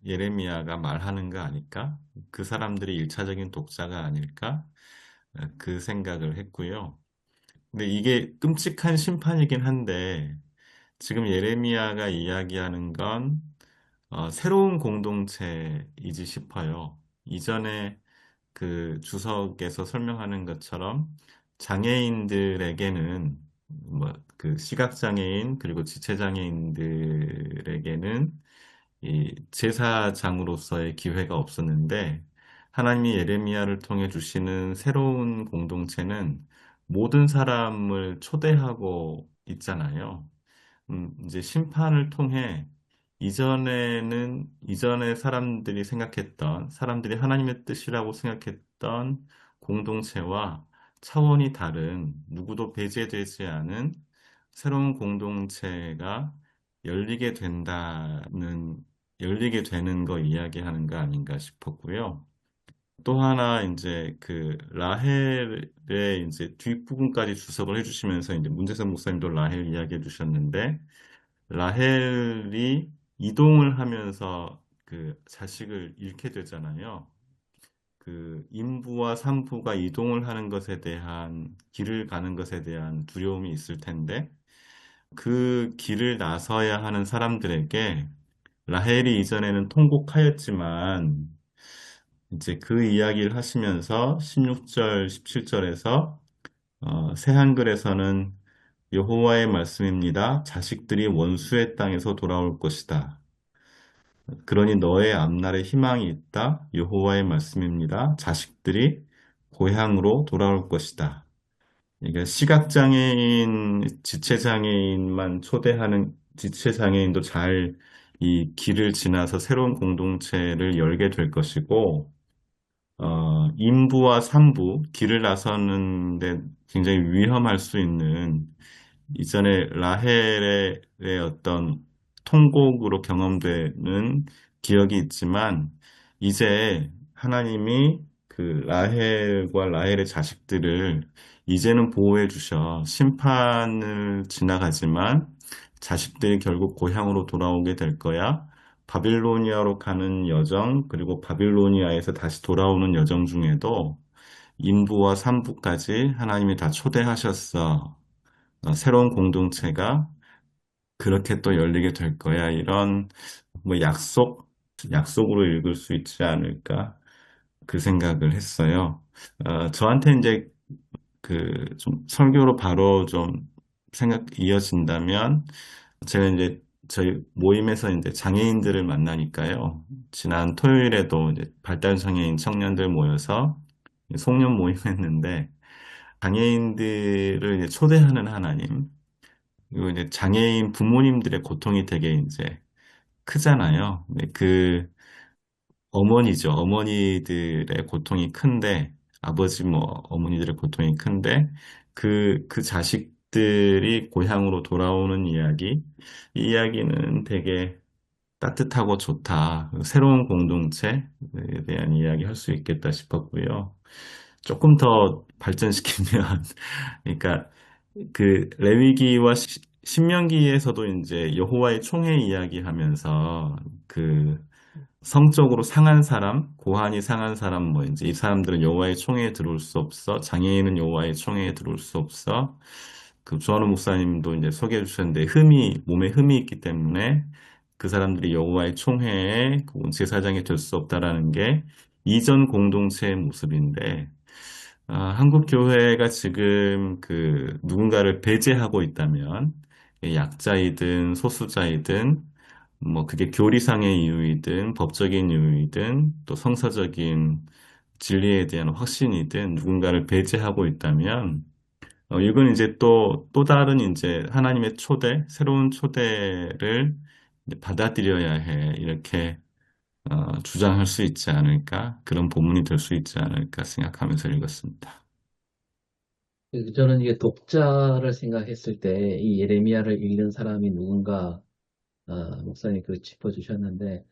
Speaker 6: 예레미야가 말하는 거 아닐까? 그 사람들이 일차적인 독자가 아닐까? 그 생각을 했고요. 근데 이게 끔찍한 심판이긴 한데, 지금 예레미야가 이야기하는 건 새로운 공동체이지 싶어요. 이전에 그 주석에서 설명하는 것처럼 장애인들에게는 뭐 그 시각장애인 그리고 지체장애인들에게는 이 제사장으로서의 기회가 없었는데, 하나님이 예레미야를 통해 주시는 새로운 공동체는 모든 사람을 초대하고 있잖아요. 이제 심판을 통해 이전에 사람들이 하나님의 뜻이라고 생각했던 공동체와 차원이 다른, 누구도 배제되지 않은 새로운 공동체가 열리게 된다는, 열리게 되는 거 이야기하는 거 아닌가 싶었고요. 또 하나 이제 그 라헬의 이제 뒷부분까지 주석을 해주시면서 이제 문재선 목사님도 라헬 이야기해 주셨는데, 라헬이 이동을 하면서 그 자식을 잃게 되잖아요. 그 인부와 산부가 이동을 하는 것에 대한, 길을 가는 것에 대한 두려움이 있을 텐데, 그 길을 나서야 하는 사람들에게 라헬이 이전에는 통곡하였지만, 이제 그 이야기를 하시면서 16절, 17절에서 새 한글에서는 여호와의 말씀입니다. 자식들이 원수의 땅에서 돌아올 것이다. 그러니 너의 앞날에 희망이 있다. 여호와의 말씀입니다. 자식들이 고향으로 돌아올 것이다. 그러니까 시각장애인, 지체장애인만 초대하는, 지체장애인도 잘 이 길을 지나서 새로운 공동체를 열게 될 것이고, 인부와 산부, 길을 나서는데 굉장히 위험할 수 있는, 이전에 라헬의 어떤 통곡으로 경험되는 기억이 있지만, 이제 하나님이 그 라헬과 라헬의 자식들을 이제는 보호해 주셔. 심판을 지나가지만 자식들이 결국 고향으로 돌아오게 될 거야. 바빌로니아로 가는 여정, 그리고 바빌로니아에서 다시 돌아오는 여정 중에도 인부와 산부까지 하나님이 다 초대하셨어. 새로운 공동체가 그렇게 또 열리게 될 거야. 이런 뭐 약속으로 읽을 수 있지 않을까? 그 생각을 했어요. 저한테 이제 그 좀 설교로 바로 좀 생각 이어진다면, 제가 이제 저희 모임에서 이제 장애인들을 만나니까요. 지난 토요일에도 이제 발달장애인 청년들 모여서 송년 모임했는데, 장애인들을 이제 초대하는 하나님, 그리고 이제 장애인 부모님들의 고통이 되게 이제 크잖아요. 근데 그 어머니죠. 어머니들의 고통이 큰데, 아버지 뭐 어머니들의 고통이 큰데, 그 자식들이 고향으로 돌아오는 이야기, 이 이야기는 되게 따뜻하고 좋다. 새로운 공동체에 대한 이야기 할 수 있겠다 싶었고요. 조금 더 발전시키면, 그러니까 그 레위기와 신명기에서도 이제 여호와의 총회 이야기하면서 그 성적으로 상한 사람, 고환이 상한 사람, 뭐 이제 이 사람들은 여호와의 총회에 들어올 수 없어. 장애인은 여호와의 총회에 들어올 수 없어. 그 조한우 목사님도 이제 소개해 주셨는데, 몸에 흠이 있기 때문에 그 사람들이 여호와의 총회에 제사장이 될 수 없다라는 게 이전 공동체의 모습인데, 한국 교회가 지금 그 누군가를 배제하고 있다면, 약자이든 소수자이든, 뭐 그게 교리상의 이유이든 법적인 이유이든 또 성서적인 진리에 대한 확신이든 누군가를 배제하고 있다면, 이건 이제 또 다른 이제 하나님의 초대, 새로운 초대를 이제 받아들여야 해. 이렇게 주장할 수 있지 않을까? 그런 본문이 될 수 있지 않을까 생각하면서 읽었습니다.
Speaker 4: 저는 이게 독자를 생각했을 때 이 예레미야를 읽는 사람이 누군가, 목사님 그 짚어주셨는데,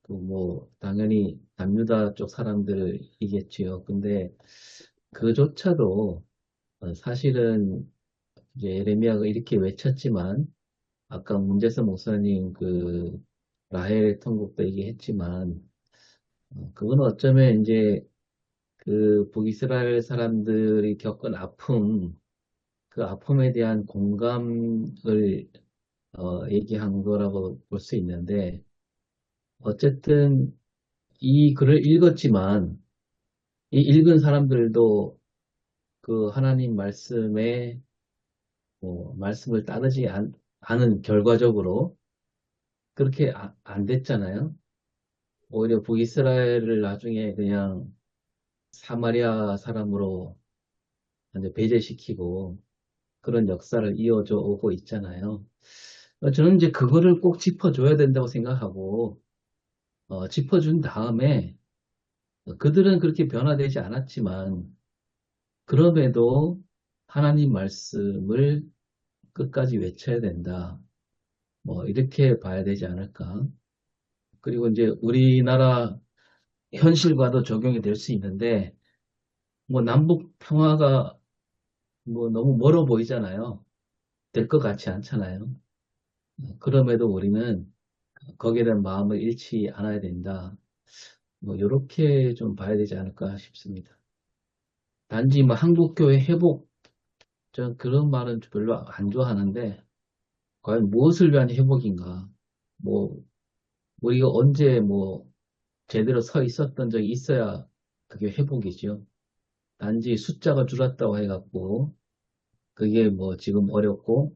Speaker 4: 그 뭐 당연히 남유다 쪽 사람들이겠지요. 근데 그조차도 사실은 이제 예레미야가 이렇게 외쳤지만, 아까 문제서 목사님 그 라헬 통곡도 얘기했지만, 그건 어쩌면 이제 그 북이스라엘 사람들이 겪은 아픔, 그 아픔에 대한 공감을 얘기한 거라고 볼 수 있는데, 어쨌든 이 글을 읽었지만 이 읽은 사람들도 그 하나님 말씀에 말씀을 따르지 않은 결과적으로 그렇게 안 됐잖아요. 오히려 북이스라엘을 나중에 그냥 사마리아 사람으로 이제 배제시키고 그런 역사를 이어져 오고 있잖아요. 저는 이제 그거를 꼭 짚어줘야 된다고 생각하고, 짚어준 다음에 그들은 그렇게 변화되지 않았지만 그럼에도 하나님 말씀을 끝까지 외쳐야 된다. 뭐 이렇게 봐야 되지 않을까. 그리고 이제 우리나라 현실과도 적용이 될 수 있는데, 뭐 남북 평화가 뭐 너무 멀어 보이잖아요. 될 것 같지 않잖아요. 그럼에도 우리는 거기에 대한 마음을 잃지 않아야 된다. 뭐 이렇게 좀 봐야 되지 않을까 싶습니다. 단지 뭐 한국교회 회복, 전 그런 말은 별로 안 좋아하는데, 과연 무엇을 위한 회복인가? 뭐 우리가 언제 뭐 제대로 서 있었던 적이 있어야 그게 회복이죠. 단지 숫자가 줄었다고 해갖고 그게 뭐 지금 어렵고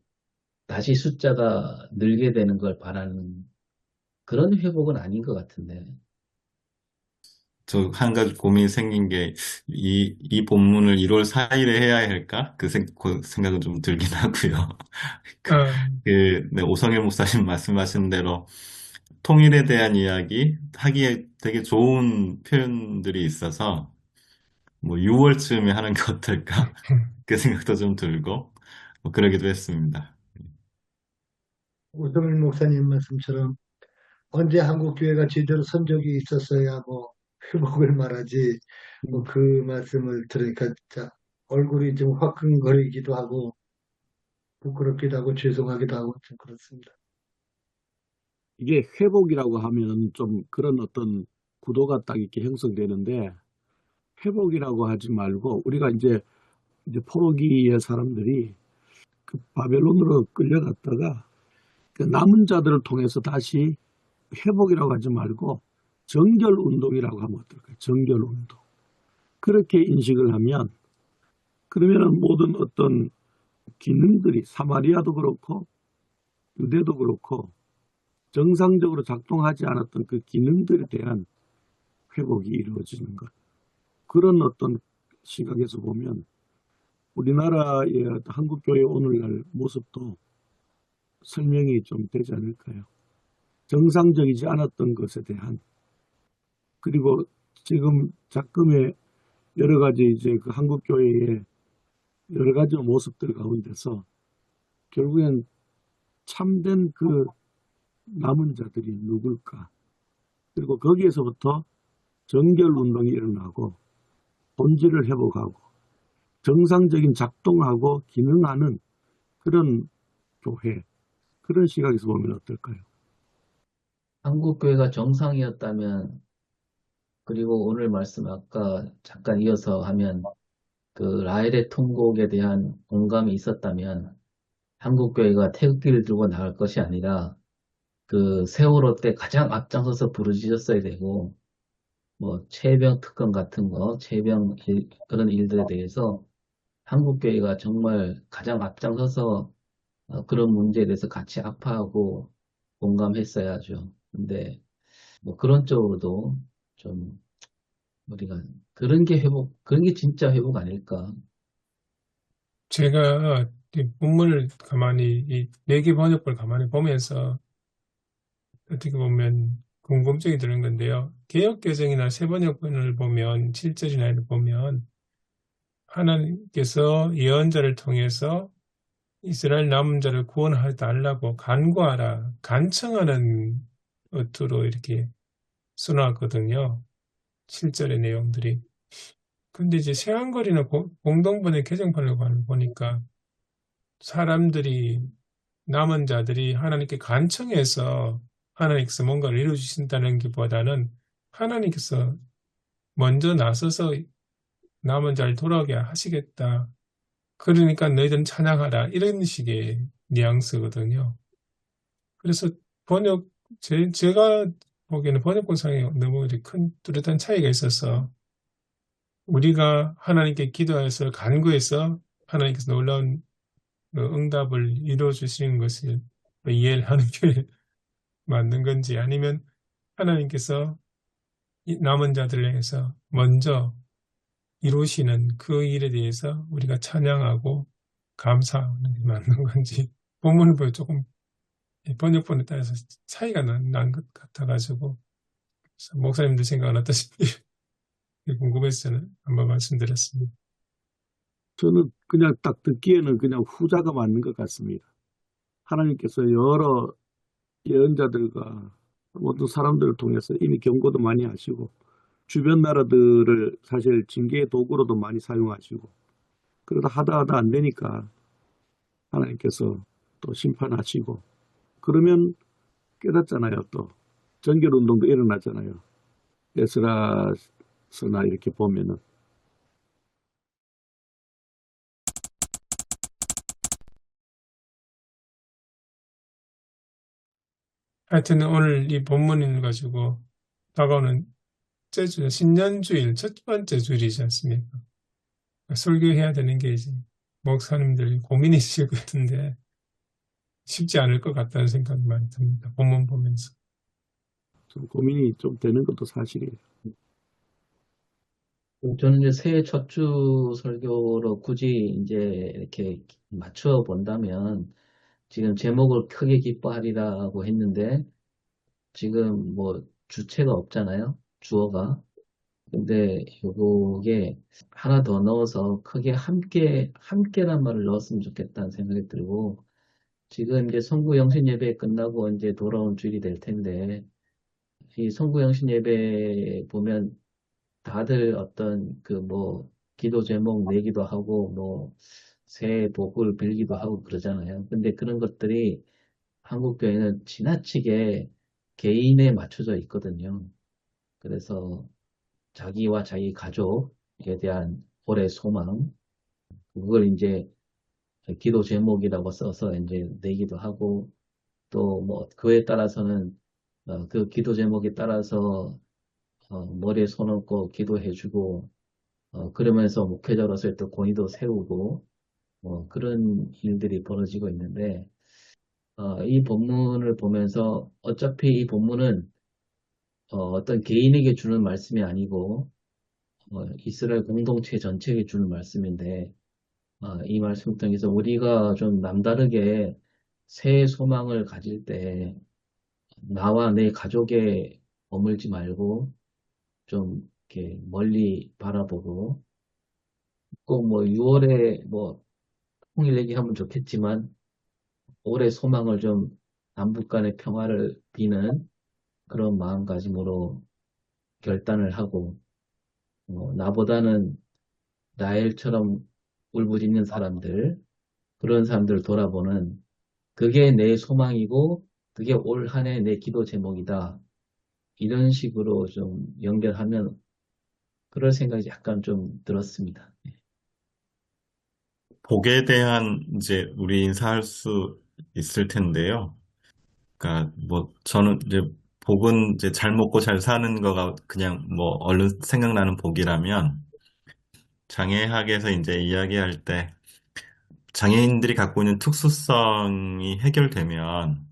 Speaker 4: 다시 숫자가 늘게 되는 걸 바라는 그런 회복은 아닌 것 같은데.
Speaker 6: 저 한 가지 고민이 생긴 게, 이 본문을 1월 4일에 해야 할까? 그 생각은 좀 들긴 하고요.
Speaker 3: 어,
Speaker 6: 네, 오성일 목사님 말씀하신 대로 통일에 대한 이야기 하기에 되게 좋은 표현들이 있어서, 뭐 6월쯤에 하는 게 어떨까? 그 생각도 좀 들고, 뭐 그러기도 했습니다.
Speaker 2: 우성일 목사님 말씀처럼 언제 한국 교회가 제대로 선 적이 있었어야 뭐 회복을 말하지 뭐 그 말씀을 들으니까 진짜 얼굴이 좀 화끈거리기도 하고 부끄럽기도 하고 죄송하기도 하고 좀 그렇습니다.
Speaker 1: 이게 회복이라고 하면 좀 그런 어떤 구도가 딱 이렇게 형성되는데, 회복이라고 하지 말고 우리가 이제 포로기의 사람들이 그 바벨론으로 끌려갔다가 그 남은 자들을 통해서 다시 회복이라고 하지 말고 정결 운동이라고 하면 어떨까요? 정결 운동. 그렇게 인식을 하면, 그러면은 모든 어떤 기능들이 사마리아도 그렇고 유대도 그렇고 정상적으로 작동하지 않았던 그 기능들에 대한 회복이 이루어지는 것. 그런 어떤 시각에서 보면 우리나라의 한국교회 오늘날 모습도 설명이 좀 되지 않을까요? 정상적이지 않았던 것에 대한, 그리고 지금 작금의 여러 가지 이제 그 한국교회의 여러 가지 모습들 가운데서 결국엔 참된 그 남은 자들이 누굴까? 그리고 거기에서부터 정결 운동이 일어나고 본질을 회복하고 정상적인 작동하고 기능하는 그런 교회, 그런 시각에서 보면 어떨까요?
Speaker 4: 한국교회가 정상이었다면, 그리고 오늘 말씀 아까 잠깐 이어서 하면 그 라헬의 통곡에 대한 공감이 있었다면 한국교회가 태극기를 들고 나갈 것이 아니라 그 세월호 때 가장 앞장서서 부르짖었어야 되고, 뭐 체병 특권 같은 거, 그런 일들에 대해서 한국교회가 정말 가장 앞장서서 그런 문제에 대해서 같이 아파하고 공감했어야죠. 근데 뭐 그런 쪽으로도 좀 우리가 그런 게 진짜 회복 아닐까.
Speaker 3: 제가 이 본문을 가만히, 이 매개 번역본을 가만히 보면서 어떻게 보면 궁금증이 드는 건데요. 개역개정이나 새번역본을 보면, 7절이나 이를 보면, 하나님께서 예언자를 통해서 이스라엘 남은 자를 구원하여 달라고 간구하라, 간청하는 어투로 이렇게 써놨거든요. 7절의 내용들이. 근데 이제 새한글이나 공동번역 개정판을 보니까 사람들이, 남은 자들이 하나님께 간청해서 하나님께서 뭔가를 이루어주신다는 것보다는 하나님께서 먼저 나서서 남은 자를 돌아오게 하시겠다. 그러니까 너희들은 찬양하라. 이런 식의 뉘앙스거든요. 그래서 번역, 제가 보기에는 번역본상에 너무 이렇게 큰 뚜렷한 차이가 있어서 우리가 하나님께 기도해서 간구해서 하나님께서 놀라운 응답을 이루어 주시는 것을 이해를 하는 게 맞는 건지, 아니면 하나님께서 이 남은 자들을 향해서 먼저 이루시는 그 일에 대해서 우리가 찬양하고 감사하는 게 맞는 건지, 본문을 보여 조금 번역본에 따라서 차이가 난 것 같아가지고, 그래서 목사님들 생각은 어떠신지 궁금해서 저는 한번 말씀드렸습니다.
Speaker 1: 저는 그냥 딱 듣기에는 그냥 후자가 맞는 것 같습니다. 하나님께서 여러 예언자들과 모든 사람들을 통해서 이미 경고도 많이 하시고 주변 나라들을 사실 징계의 도구로도 많이 사용하시고 그러다 하다 안 되니까 하나님께서 또 심판하시고 그러면 깨닫잖아요. 또 정결운동도 일어나잖아요. 에스라서나 이렇게 보면은
Speaker 3: 하여튼 오늘 이 본문을 가지고 다가오는 신년주일 첫 번째 주일이지 않습니까? 설교해야 되는 게 이제 목사님들 고민이 있으실 것 같은데 쉽지 않을 것 같다는 생각이 많이 듭니다. 본문 보면서.
Speaker 1: 좀 고민이 좀 되는 것도 사실이에요.
Speaker 4: 저는 이제 새해 첫 주 설교로 굳이 이제 이렇게 맞춰 본다면 지금 제목을 크게 기뻐하리라고 했는데 지금 뭐 주체가 없잖아요. 주어가. 근데 요게 하나 더 넣어서 크게 함께란 말을 넣었으면 좋겠다는 생각이 들고 지금 이제 성구 영신 예배 끝나고 이제 돌아온 주일이 될 텐데 이 성구 영신 예배 보면 다들 어떤 그 뭐 기도 제목 내기도 하고 뭐 새해 복을 빌기도 하고 그러잖아요. 근데 그런 것들이 한국 교회는 지나치게 개인에 맞춰져 있거든요. 그래서 자기와 자기 가족에 대한 올해 소망, 그걸 이제 기도 제목이라고 써서 이제 내기도 하고 또 뭐 그에 따라서는 그 기도 제목에 따라서 머리에 손 얹고 기도해주고 그러면서 목회자로서의 또 권위도 세우고 그런 일들이 벌어지고 있는데 이 본문을 보면서 어차피 이 본문은 어떤 개인에게 주는 말씀이 아니고 이스라엘 공동체 전체에게 주는 말씀인데 이 말씀 통해서 우리가 좀 남다르게 새 소망을 가질 때 나와 내 가족에 머물지 말고 좀 이렇게 멀리 바라보고 꼭 뭐 6월에 뭐 통일 얘기하면 좋겠지만 올해 소망을 좀 남북 간의 평화를 비는 그런 마음가짐으로 결단을 하고 나보다는 라헬처럼 울부짖는 사람들 그런 사람들을 돌아보는 그게 내 소망이고 그게 올 한 해 내 기도 제목이다. 이런 식으로 좀 연결하면 그럴 생각이 약간 좀 들었습니다.
Speaker 6: 복에 대한 이제 우리 인사할 수 있을 텐데요. 그러니까 뭐 저는 이제 복은 이제 잘 먹고 잘 사는 거가 그냥 뭐 얼른 생각나는 복이라면 장애학에서 이제 이야기할 때 장애인들이 갖고 있는 특수성이 해결되면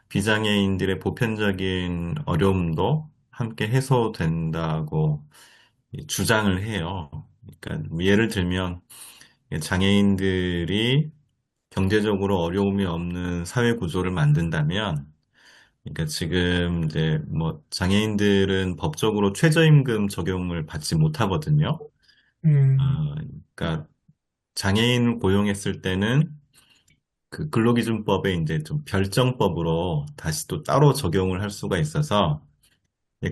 Speaker 6: 비장애인들의 보편적인 어려움도 함께 해소된다고 주장을 해요. 그러니까 뭐 예를 들면 장애인들이 경제적으로 어려움이 없는 사회 구조를 만든다면, 그러니까 지금 이제 뭐 장애인들은 법적으로 최저임금 적용을 받지 못하거든요. 어, 그러니까 장애인을 고용했을 때는 그 근로기준법에 이제 좀 별정법으로 다시 또 따로 적용을 할 수가 있어서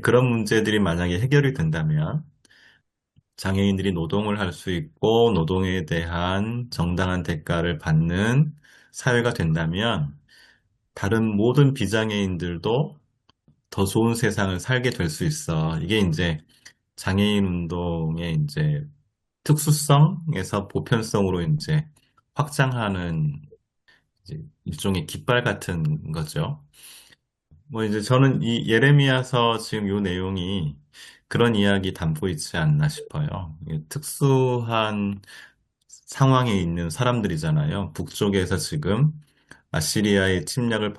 Speaker 6: 그런 문제들이 만약에 해결이 된다면 장애인들이 노동을 할 수 있고 노동에 대한 정당한 대가를 받는 사회가 된다면 다른 모든 비장애인들도 더 좋은 세상을 살게 될 수 있어. 이게 이제 장애인 운동의 이제 특수성에서 보편성으로 이제 확장하는 이제 일종의 깃발 같은 거죠. 뭐 이제 저는 이 예레미야서 지금 요 내용이 그런 이야기 담고 있지 않나 싶어요. 이게 특수한 상황에 있는 사람들이잖아요. 북쪽에서 지금 아시리아의 침략을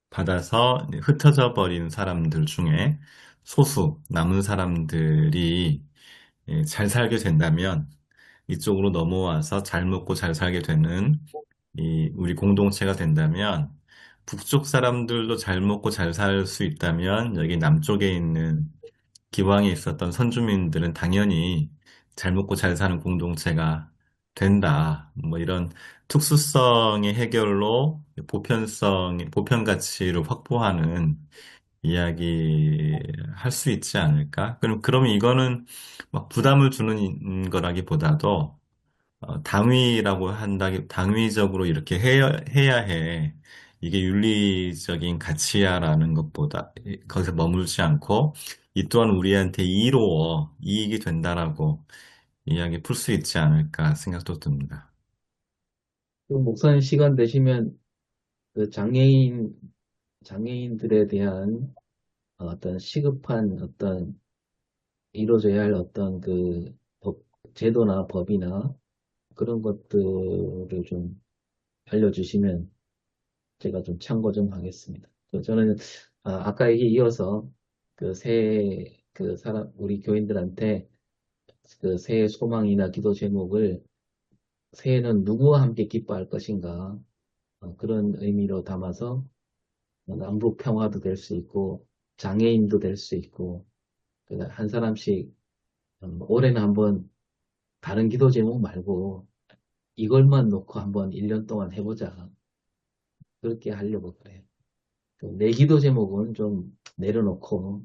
Speaker 6: 받아서 흩어져 버린 사람들 중에 소수 남은 사람들이 잘 살게 된다면 이쪽으로 넘어와서 잘 먹고 잘 살게 되는 이 우리 공동체가 된다면 북쪽 사람들도 잘 먹고 잘 살 수 있다면 여기 남쪽에 있는 기왕에 있었던 선주민들은 당연히 잘 먹고 잘 사는 공동체가 된다. 뭐 이런 특수성의 해결로 보편 가치를 확보하는 이야기 할 수 있지 않을까? 그러면 이거는 막 부담을 주는 거라기보다도 당위적으로 이렇게 해야 해. 이게 윤리적인 가치야라는 것보다 거기서 머물지 않고 이 또한 우리한테 이익이 된다라고 이야기 풀 수 있지 않을까 생각도 듭니다.
Speaker 4: 그 목사님 시간 되시면 그 장애인들에 대한 어떤 시급한 어떤 이루어져야 할 어떤 그 제도나 법이나 그런 것들을 좀 알려주시면 제가 좀 참고 좀 하겠습니다. 저는 아까 얘기 이어서 우리 교인들한테 그 새해 소망이나 기도 제목을 새해는 누구와 함께 기뻐할 것인가 그런 의미로 담아서 남북 평화도 될 수 있고 장애인도 될 수 있고 한 사람씩 올해는 한번 다른 기도 제목 말고 이걸만 놓고 한번 1년 동안 해보자. 그렇게 하려고 그래요. 내 기도 제목은 좀 내려놓고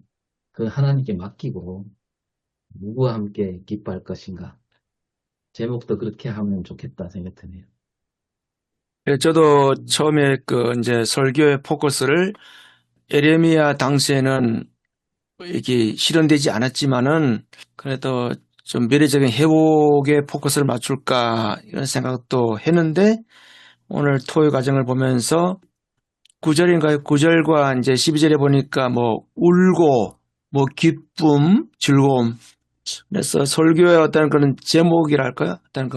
Speaker 4: 그 하나님께 맡기고 누구와 함께 기뻐할 것인가. 제목도 그렇게 하면 좋겠다 생각 드네요.
Speaker 7: 예, 저도 처음에 이제 설교의 포커스를 예레미야 당시에는 이게 실현되지 않았지만은 그래도 좀 미래적인 회복에 포커스를 맞출까 이런 생각도 했는데 오늘 토요 과정을 보면서 9절인가요? 9절과 이제 12절에 보니까 뭐 울고 뭐 기쁨, 즐거움. 그래서 설교의 어떤 그런 제목이랄까요? 어떤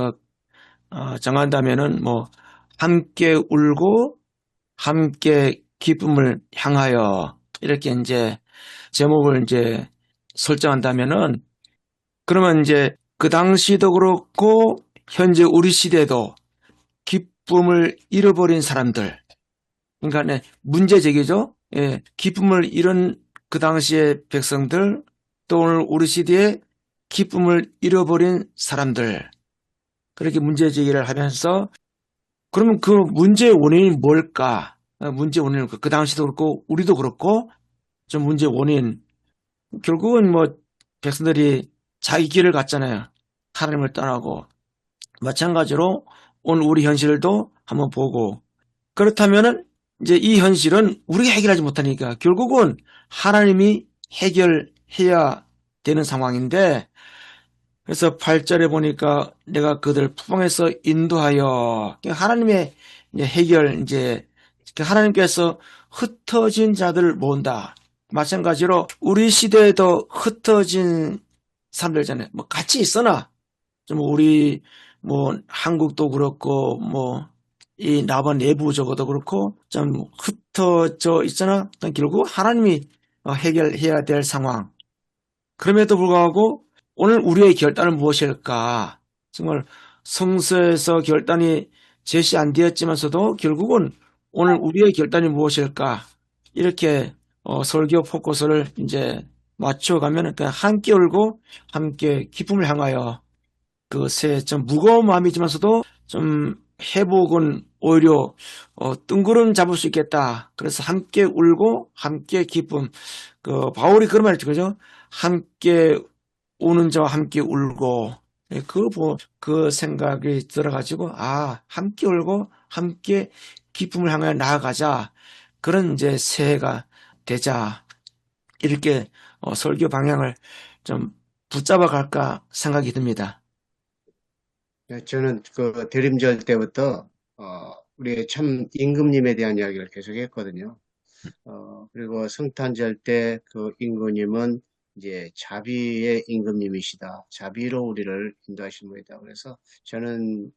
Speaker 7: 정한다면은 뭐 함께 울고 함께 기쁨을 향하여 이렇게 이제 제목을 이제 설정한다면은 그러면 이제 그 당시도 그렇고 현재 우리 시대도 기쁨을 잃어버린 사람들 그러니까 네, 문제 제기죠. 예, 기쁨을 잃은 그 당시의 백성들 또 오늘 우리 시대에 기쁨을 잃어버린 사람들 그렇게 문제 제기를 하면서 그러면 그 문제의 원인이 뭘까? 문제 원인을 그 당시도 그렇고 우리도 그렇고 좀 문제 원인 결국은 뭐 백성들이 자기 길을 갔잖아요. 하나님을 떠나고 마찬가지로 오늘 우리 현실도 한번 보고 그렇다면은 이제 이 현실은 우리가 해결하지 못하니까 결국은 하나님이 해결해야 되는 상황인데 그래서 8절에 보니까 내가 그들을 포방해서 인도하여 하나님의 해결 이제 하나님께서 흩어진 자들을 모은다. 마찬가지로 우리 시대에도 흩어진 사람들잖아요. 뭐 같이 있으나 좀 우리 뭐 한국도 그렇고 뭐 이 나바 내부적으로도 그렇고 좀 흩어져 있으나 결국 하나님이 해결해야 될 상황. 그럼에도 불구하고 오늘 우리의 결단은 무엇일까? 정말 성서에서 결단이 제시 안 되었지만서도 결국은 오늘 우리의 결단이 무엇일까? 이렇게 설교 포커스를 이제 맞춰가면 그냥 함께 울고 함께 기쁨을 향하여 그새 좀 무거운 마음이지만서도 좀 회복은 오히려 뜬구름 잡을 수 있겠다. 그래서 함께 울고 함께 기쁨. 그 바울이 그런 말했죠, 그죠? 함께 우는 자와 함께 울고. 예, 그 생각이 들어가지고 함께 울고 함께 기쁨을 향하여 나아가자. 그런 이제 새해가 되자. 이렇게 설교 방향을 좀 붙잡아 갈까 생각이 듭니다.
Speaker 5: 네, 저는 그 대림절 때부터 우리 참 임금님에 대한 이야기를 계속 했거든요. 그리고 성탄절 때 그 임금님은 이제 자비의 임금님이시다. 자비로 우리를 인도하시는 분이다. 그래서 저는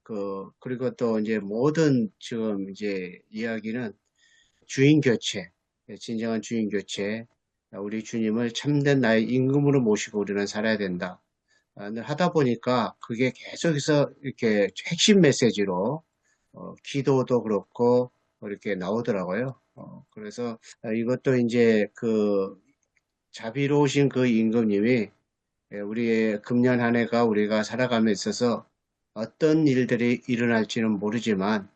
Speaker 5: 그리고 또 이제 모든 지금 이제 이야기는 주인 교체, 진정한 주인 교체, 우리 주님을 참된 나의 임금으로 모시고 우리는 살아야 된다. 하다 보니까 그게 계속해서 이렇게 핵심 메시지로 기도도 그렇고 이렇게 나오더라고요. 그래서 이것도 이제 그 자비로우신 그 임금님이 우리의 금년 한 해가 우리가 살아감에 있어서 어떤 일들이 일어날지는 모르지만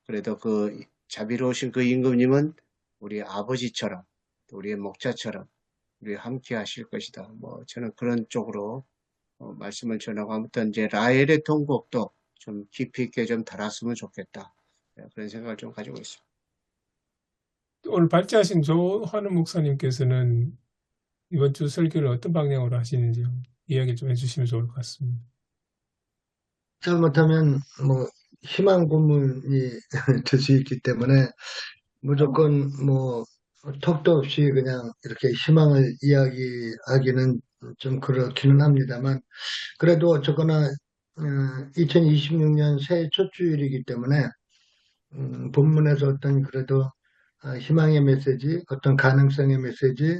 Speaker 5: 그래도 그 자비로우신 그 임금님은 우리 아버지처럼 또 우리의 목자처럼 우리 함께 하실 것이다. 뭐 저는 그런 쪽으로 말씀을 전하고 아무튼 이제 라헬의 통곡도 좀 깊이 있게 좀 달았으면 좋겠다. 그런 생각을 좀 가지고 있습니다.
Speaker 3: 오늘 발제하신 조환우 목사님께서는 이번 주 설교를 어떤 방향으로 하시는지 이야기 좀 해주시면 좋을 것 같습니다.
Speaker 2: 잘못하면 뭐 희망 고문이 될 수 있기 때문에 무조건 뭐 턱도 없이 그냥 이렇게 희망을 이야기하기는 좀 그렇기는 합니다만 그래도 어쨌거나 2026년 새해 첫 주일이기 때문에 본문에서 어떤 그래도 희망의 메시지, 어떤 가능성의 메시지,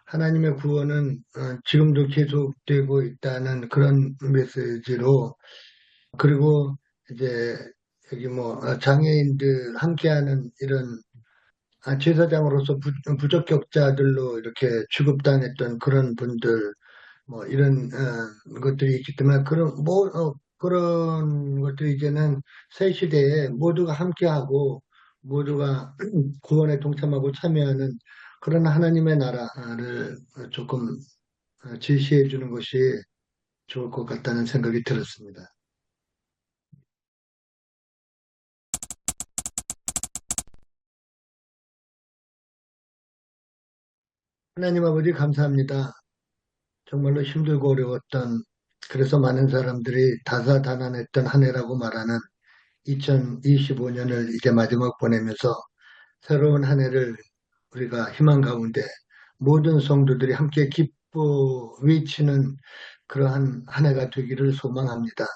Speaker 2: 하나님의 구원은 지금도 계속되고 있다는 그런 메시지로 그리고 이제 여기 뭐 장애인들 함께하는 이런 제사장으로서 부적격자들로 이렇게 취급당했던 그런 분들 뭐 이런 것들이 있기 때문에 그런 것들이 이제는 새 시대에 모두가 함께하고 모두가 구원에 동참하고 참여하는 그런 하나님의 나라를 조금 제시해 주는 것이 좋을 것 같다는 생각이 들었습니다. 하나님 아버지 감사합니다. 정말로 힘들고 어려웠던 그래서 많은 사람들이 다사다난했던 한 해라고 말하는 2025년을 이제 마지막 보내면서 새로운 한 해를 우리가 희망 가운데 모든 성도들이 함께 기뻐 외치는 그러한 한 해가 되기를 소망합니다.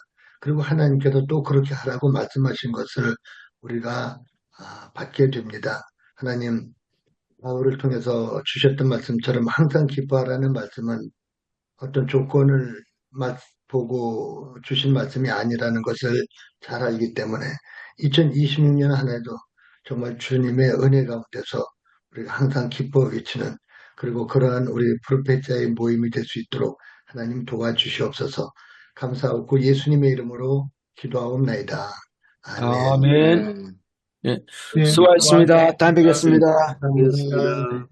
Speaker 2: 그리고 하나님께서 또 그렇게 하라고 말씀하신 것을 우리가 받게 됩니다. 하나님, 바울을 통해서 주셨던 말씀처럼 항상 기뻐하라는 말씀은 어떤 조건을 보고 주신 말씀이 아니라는 것을 잘 알기 때문에 2026년 한 해도 정말 주님의 은혜 가운데서 우리가 항상 기뻐 외치는 그리고 그러한 우리 프로페자의 모임이 될 수 있도록 하나님 도와주시옵소서. 감사하고 예수님의 이름으로 기도하옵나이다. 아멘.
Speaker 7: 아멘.
Speaker 5: 네.
Speaker 7: 예,
Speaker 3: 네,
Speaker 7: 수고하셨습니다. 다음에 뵙겠습니다.
Speaker 2: 감사합니다.